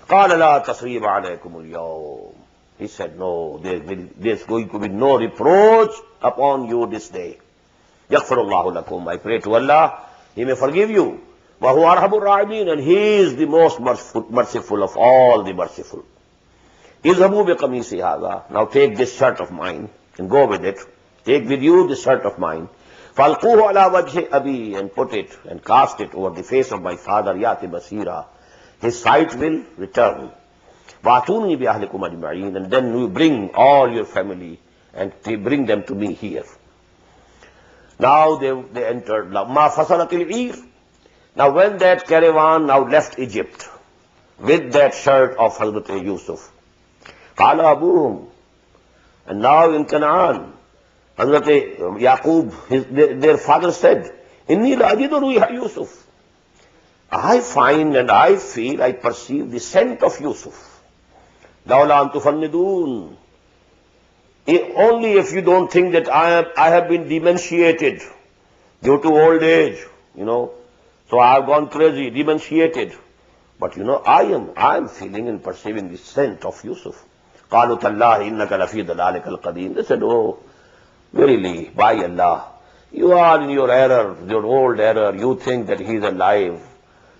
قَالَ لَا تَصْرِيبَ عَلَيْكُمُ الْيَوْمِ. He said, no, there's going to be no reproach upon you this day. يَغْفِرُ اللَّهُ لَكُمْ. I pray to Allah, He may forgive you. وَهُوَ أَرْحَمُ الرَّاحِمِينَ. And He is the most merciful of all the merciful. اذهبوا بقميصي هذا. Now take this shirt of mine and go with it. Take with you this shirt of mine. فَالْقُوهُ عَلَى وَجْهِ أَبِي. And put it and cast it over the face of my father. يَأْتِ بَصِيرًا. His sight will return. وَأْتُونِي بِأَهْلِكُمْ أَجْمَعِينَ. And then you bring all your family and bring them to me here. Now they entered. لَمَّا فَصَلَتِ الْعِيرُ. Now when that caravan now left Egypt with that shirt of Hazrat Yusuf, قَالَ أَبُوهُمْ. And now in Canaan, Hazrat Yaqub, their father said, إِنِّي لَأَجِدُ رُوحَ Yusuf. I find and I feel, I perceive the scent of Yusuf. لَوْلَا أَن تُفَنِّدُونَ. Only if you don't think that I have been dementiated due to old age, so I have gone crazy, dementiated. But I am feeling and perceiving the scent of Yusuf. قَالُوا تَاللَّهِ إِنَّكَ لَفِي ضَلَالِكَ الْقَدِيمِ. They said, oh, verily, by Allah, you are in your error, your old error. You think that he is alive.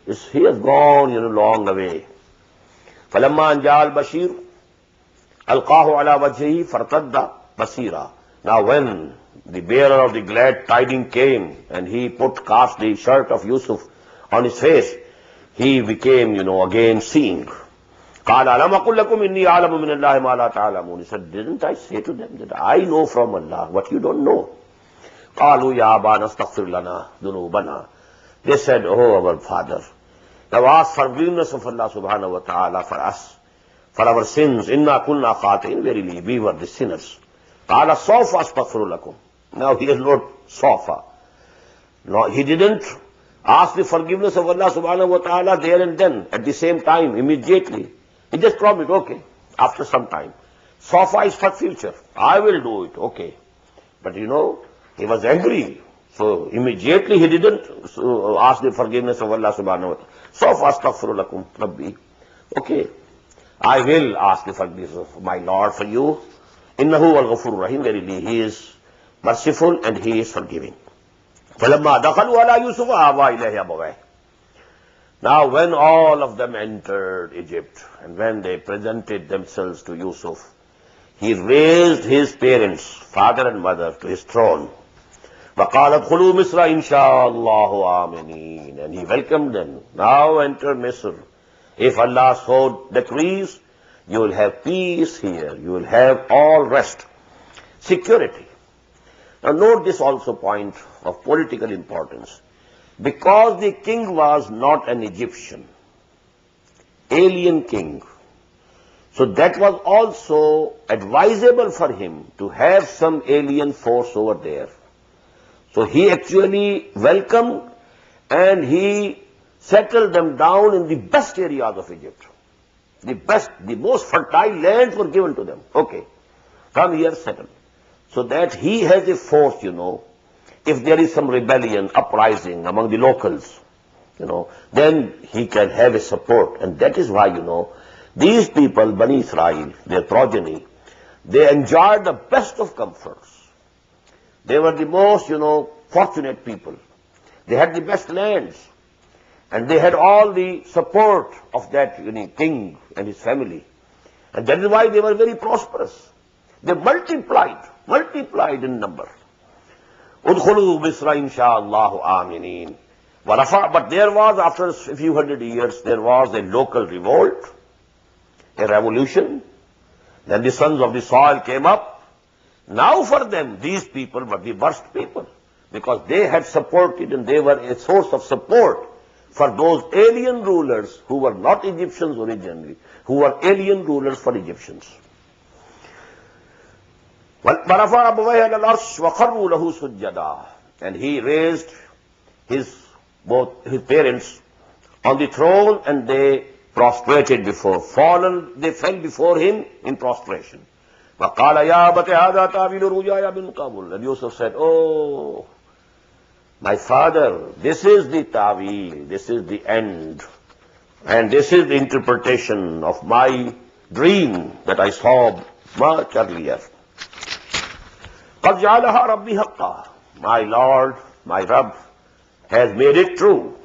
He has gone, long away. فَلَمَّا أَنْ جَاءَ الْبَشِيرُ أَلْقَاهُ عَلَى وَجْهِهِ فَارْتَدَّ بَصِيرًا. Now when the bearer of the glad tidings came and he cast the shirt of Yusuf on his face, he became, again seeing. قَالَ أَلَمْ أَقُلْ لَكُمْ إِنِّي أَعْلَمُ مِنَ اللَّهِ مَا لَا تَعْلَمُونَ. He said, didn't I say to them that I know from Allah what you don't know? قَالُوا يَا أَبَانَا اسْتَغْفِرْ لَنَا ذُنُوبَنَا. They said, oh, our father, now ask forgiveness of Allah subhanahu wa ta'ala for us, for our sins. إِنَّا كُنَّا خَاطِئِينَ. Verily, we were the sinners. قَالَ سَوْفَ أَسْتَغْفِرُ لَكُمْ. Now he is not Sofa. No, he didn't ask the forgiveness of Allah subhanahu wa ta'ala there and then, at the same time, immediately. He just promised, okay, after some time. Sofa is for future. I will do it, okay. But he was angry. So immediately he didn't ask the forgiveness of Allah subhanahu wa ta'ala. Sofa astaghfiru lakum rabbi. Okay, I will ask the forgiveness of my Lord for you. Innahu al-ghafur rahim. Verily, he is merciful and he is forgiving. فَلَمَّا دَخَلُوا عَلَى يُوسُفَ آوَى إِلَيْهِ أَبَوَيْهِ. Now when all of them entered Egypt and when they presented themselves to Yusuf, he raised his parents, father and mother, to his throne. وَقَالَ ادْخُلُوا مِصْرَ إِنْ شَاءَ اللَّهُ آمِنِينَ. And he welcomed them. Now enter Misr. If Allah so decrees, you will have peace here. You will have all rest. Security. Now note this also point of political importance. Because the king was not an Egyptian, alien king, so that was also advisable for him to have some alien force over there. So he actually welcomed and he settled them down in the best areas of Egypt. The most fertile lands were given to them. Okay, come here, settle. So that he has a force, if there is some rebellion, uprising among the locals, then he can have a support. And that is why, these people, Bani Israel, their progeny, they enjoyed the best of comforts. They were the most, fortunate people. They had the best lands. And they had all the support of that king and his family. And that is why they were very prosperous. They multiplied in number. Udkhulu Misra insha'Allahu aminin. But there was, after a few hundred years, there was a local revolt, a revolution. Then the sons of the soil came up. Now for them, these people were the worst people, because they had supported and they were a source of support for those alien rulers who were not Egyptians originally, who were alien rulers for Egyptians. And he raised both his parents on the throne and they prostrated they fell before him in prostration. وَقَالَ يَا أَبَتِ هَذَا تَأْوِيلُ رُؤْيَايَ مِنْ قَبْلُ. And Yusuf said, oh, my father, this is the ta'wil, this is the end, and this is the interpretation of my dream that I saw much earlier. قَدْ جَعَلَهَا رَبِّي حَقًّا. My Lord, my Rabb, has made it true.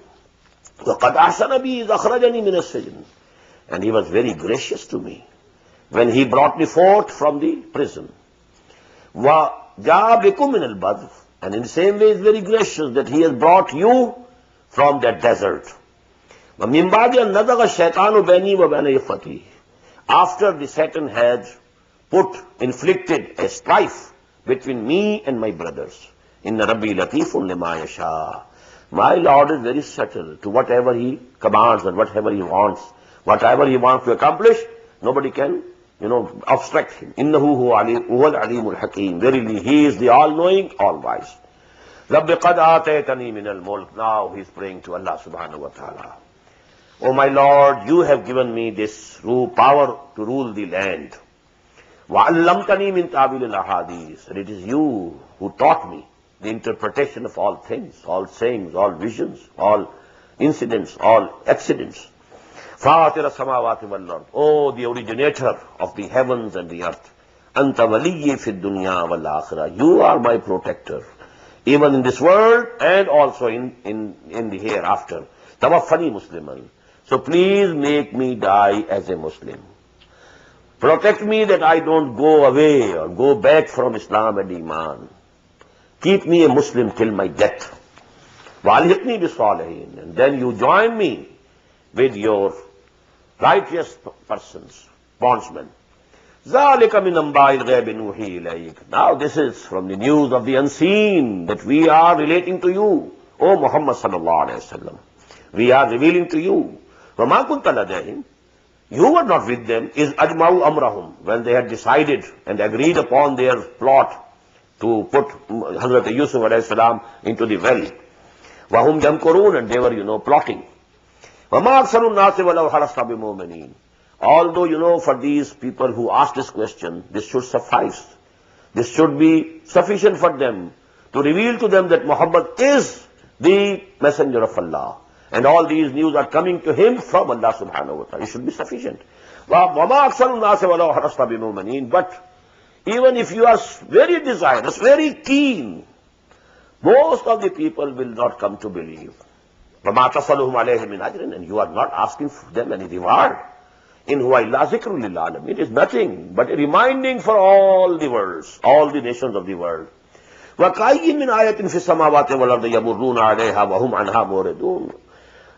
وَقَدْ أَحْسَنَ بِي إِذْ أَخْرَجَنِي مِنَ السِّجْنِ. And he was very gracious to me when he brought me forth from the prison. وَجَاءَ بِكُم مِنَ الْبَدْرِ. And in the same way, is very gracious that he has brought you from that desert. وَمِن بَعْدِ أَن نَزَغَ الشَّيْطَانُ بَيْنِي وَبَيْنَ إِخْوَتِي. After the Satan had inflicted a strife between me and my brothers. Inna Rabbi latifun lima yasha. My Lord is very subtle to whatever he commands and whatever he wants. Whatever he wants to accomplish, nobody can, obstruct him. Innahu huwal alimul hakim. Verily, he is the all-knowing, all-wise. Rabbi qad ataytani min al-mulk. Now he is praying to Allah subhanahu wa ta'ala. Oh my Lord, you have given me this power to rule the land. وَعَلَّمْتَنِي مِنْ تَعْوِيلِ الْأَحَادِيثِ. And it is you who taught me the interpretation of all things, all sayings, all visions, all incidents, all accidents. فَاطِرَ السَّمَاوَاتِ وَالْأَرْضِ. Oh, the originator of the heavens and the earth. أَنْتَ وَلِيِّي فِي الدُّنْيَا وَالْآخِرَةِ. You are my protector, even in this world and also in the hereafter. تَوَفَّنِي مُسْلِمًا. So please make me die as a Muslim. Protect me that I don't go away or go back from Islam and Iman. Keep me a Muslim till my death. وَأَلْحِقْنِي بِالصَّالِحِينَ. And then you join me with your righteous persons, bondsmen. ذَلِكَ مِنْ أَنْبَاءِ الْغَيْبِ نُوحِي إِلَيْكَ. Now this is from the news of the unseen that we are relating to you, O Muhammad sallallahu alayhi wa sallam. We are revealing to you. وَمَا كُنْتَ لَدَيْهِمْ. You were not with them, is ajma'u amrahum, when they had decided and agreed upon their plot to put Hazrat Yusuf alayhi salam into the well. Wahum jamkurun, and they were, plotting. وَمَا أَكْثَرُ النَّاسِ وَلَوْ حَرَصْتَ بِمُؤْمِنِينَ. Although, for these people who asked this question, this should suffice. This should be sufficient for them to reveal to them that Muhammad is the messenger of Allah. And all these news are coming to him from Allah subhanahu wa ta'ala. It should be sufficient. وَمَا أَكْثَرُ النَّاسِ وَلَوْ حَرَصْتَ بِمُؤْمِنِينَ. But even if you are very desirous, very keen, most of the people will not come to believe. وَمَا تَصَلُهُمْ عَلَيْهِ مِنْ أَجْرٍ. And you are not asking for them any reward. إِنْ هُوَ إِلَّا ذِكْرٌ لِلْعَالَمِينَ. It is nothing but a reminding for all the worlds, all the nations of the world. وَكَأَيٍّ مِّنْ آيَةٍ فِي السَّمَاوَاتِ وَالْأَرْضِ يَمُرُّونَ عَلَيْهَا وَهُمْ عَنْهَا مُعْرِضُونَ.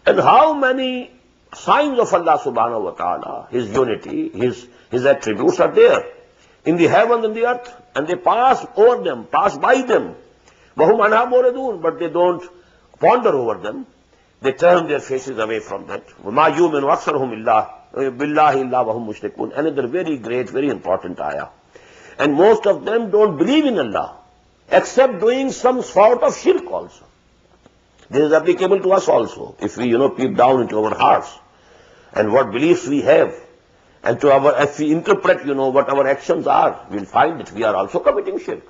And how many signs of Allah subhanahu wa ta'ala, His unity, His attributes are there in the heaven and the earth, and they pass over them, pass by them. وَهُمْ عَنْهَا مُعْرِضُونَ. But they don't ponder over them. They turn their faces away from that. وَمَا يُؤْمِنُ أَكْثَرُهُمْ بِاللَّهِ إِلَّا وَهُمْ مُشْرِكُونَ. Another very great, very important ayah. And most of them don't believe in Allah, except doing some sort of shirk also. This is applicable to us also. If we, peep down into our hearts and what beliefs we have, and if we interpret, what our actions are, we'll find that we are also committing shirk.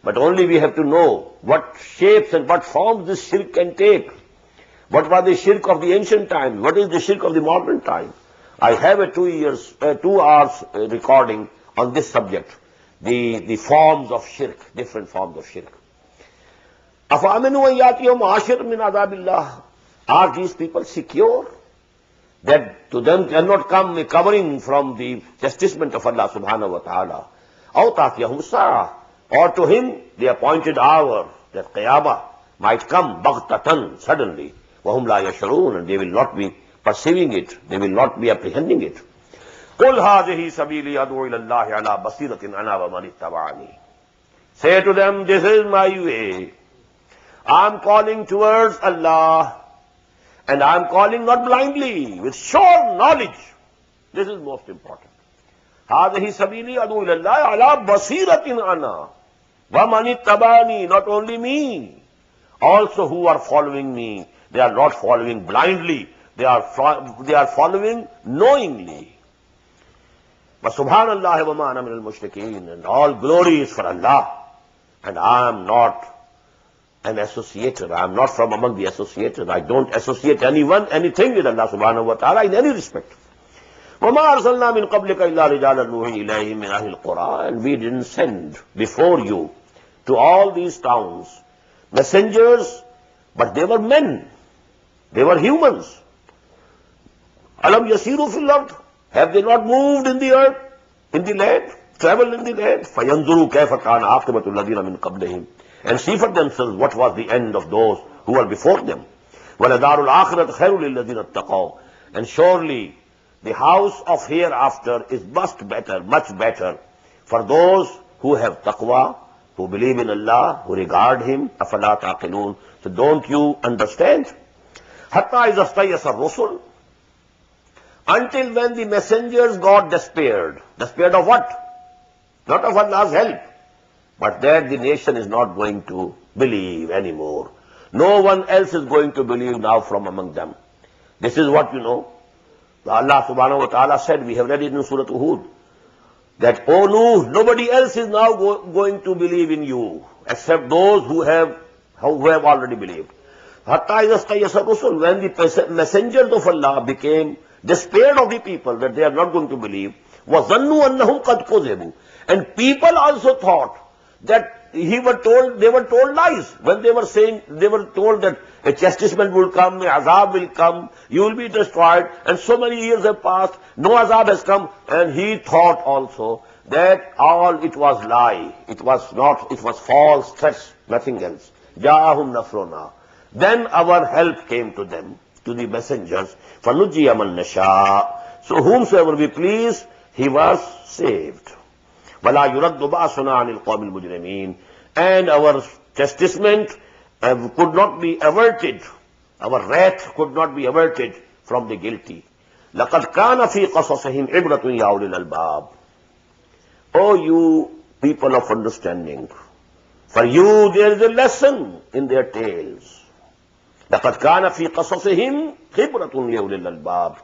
But only we have to know what shapes and what forms this shirk can take. What was the shirk of the ancient time? What is the shirk of the modern time? I have a 2 hours recording on this subject, the forms of shirk, different forms of shirk. أَفَأَمِنُوا أَن يَأْتِيَهُمْ عَاشِرٌ مِّنْ عَذَابِ اللَّهِ. Are these people secure that to them cannot come a covering from the chastisement of Allah subhanahu wa ta'ala? أَوْ تَأْتِيَهُمُ السَّاعَةُ. Or to him the appointed hour, that Qiyamah, might come baghtatan, suddenly. وَهُمْ لَا يَشْعُرُونَ. And they will not be perceiving it, they will not be apprehending it. قُلْ هَذِهِ سَبِيلِي أَدْعُو إِلَى اللَّهِ عَلَى بَصِيرَةٍ أَنَا وَمَنِ اتَّبَعَنِي. Say to them, this is my way. I am calling towards Allah, and I am calling not blindly, with sure knowledge. This is most important. هَذِهِ سَبِيلِي أَدْعُو إِلَى اللَّهِ عَلَى بَصِيرَةٍ أَنَا وَمَنِ اتَّبَعَنِي. Not only me, also who are following me, they are not following blindly, they are following knowingly. But subhanallah wa ma ana min al-mushrikeen, and all glory is for Allah. And I am not an associator. I am not from among the associators. I don't associate anyone, anything with Allah subhanahu wa ta'ala in any respect. وَمَا أَرْسَلْنَا مِن قَبْلِكَ إِلَّا رِجَالًا نُوحِي إِلَيْهِم مِّنْ أَهْلِ الْقُرَىٰ. And we didn't send before you to all these towns messengers, but they were men. They were humans. أَلَمْ يَسِيرُوا فِي الْأَرْضِ. Have they not moved in the earth, in the land, traveled in the land? فَيَنْظُرُوا كَيْفَ كَانَ عَاقِبَةُ الَّذِينَ مِن قَبْلِهِمْ. And see for themselves what was the end of those who were before them. وَلَدَارُ الْآخِرَةِ خَيْرٌ لِلَّذِينَ اتَّقَوْا. And surely the house of hereafter is much better for those who have taqwa, who believe in Allah, who regard Him. أَفَلَا تَعْقِلُونَ. So don't you understand? حَتَّى إِذَا اسْتَيَّسَ الرُّسُلُ. Until when the messengers got despaired. Despaired of what? Not of Allah's help, but that the nation is not going to believe anymore. No one else is going to believe now from among them. This is what you know. Allah subhanahu wa ta'ala said, we have read it in Surah Hud, that, O Nuh, nobody else is now going to believe in you, except those who have already believed. Hatta idha istayasa rusul, when the messengers of Allah became despaired of the people that they are not going to believe, وَظَنُّوا أَنَّهُمْ قَدْ كُذِبُوا. And people also thought that they were told lies when they were saying, they were told that a chastisement will come, a azab will come, you will be destroyed, and so many years have passed, no azab has come, and he thought also that all it was lie, it was false threats, nothing else. Ja'ahum nasruna. Then our help came to them, to the messengers. فَنُجِّيَ مَن نَشَاءُ. So whomsoever we please, he was saved. وَلَا يُرَدُّ بَأْسُنَا عَنِ الْقَوْمِ الْمُجْرِمِينَ. And our chastisement could not be averted, our wrath could not be averted from the guilty. لَقَدْ كَانَ فِي قَصَصِهِمْ عِبْرَةٌ يَا أُولِي الْأَلْبَابِ. O you people of understanding, for you there is a lesson in their tales. لَقَدْ كَانَ فِي قَصَصِهِمْ عِبْرَةٌ يَا أُولِي الْأَلْبَابِ.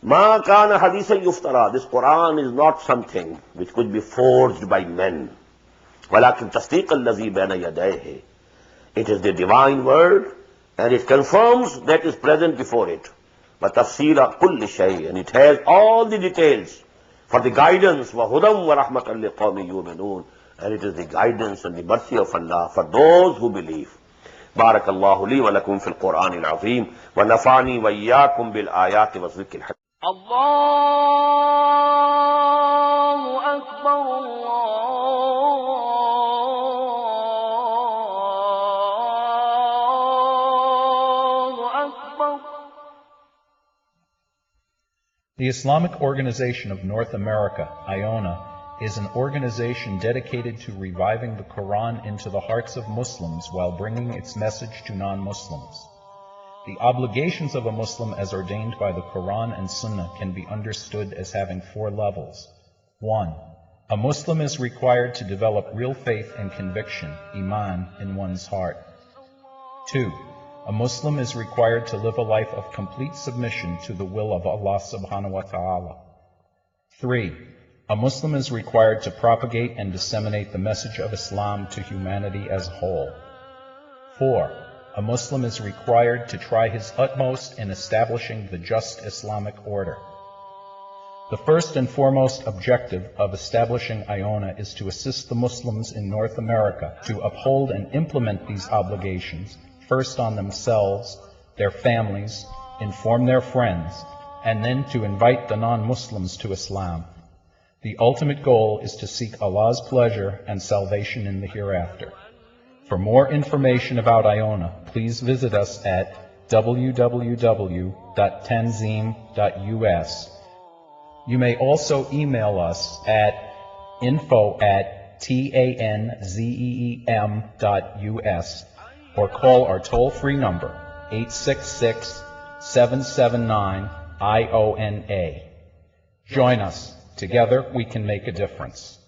Ma kana hadithan yuftara. This Quran is not something which could be forged by men. Walakin tasdiq allazi baina yadayhi. It is the divine word, and it confirms that is present before it. Wa tafsila kulli shay, and it has all the details for the guidance. Wa hudam wa rahmatan liqawmin yu'minun, and it is the guidance and the mercy of Allah for those who believe. Barakallahu li wa lakum fil Quran al-azim, wa nafani wa iyyakum bil ayati wa dhikr al-hakim. الله أكبر الله أكبر. The Islamic Organization of North America, IONA, is an organization dedicated to reviving the Quran into the hearts of Muslims while bringing its message to non-Muslims. The obligations of a Muslim as ordained by the Quran and Sunnah can be understood as having 4 levels. 1. A Muslim is required to develop real faith and conviction, iman, in one's heart. 2. A Muslim is required to live a life of complete submission to the will of Allah subhanahu wa ta'ala. 3. A Muslim is required to propagate and disseminate the message of Islam to humanity as a whole. 4. A Muslim is required to try his utmost in establishing the just Islamic order. The first and foremost objective of establishing IONA is to assist the Muslims in North America to uphold and implement these obligations, first on themselves, their families, inform their friends, and then to invite the non-Muslims to Islam. The ultimate goal is to seek Allah's pleasure and salvation in the hereafter. For more information about IONA, please visit us at www.tanzim.us. You may also email us at info@tanzeem.us or call our toll-free number 866-779-IONA. Join us. Together we can make a difference.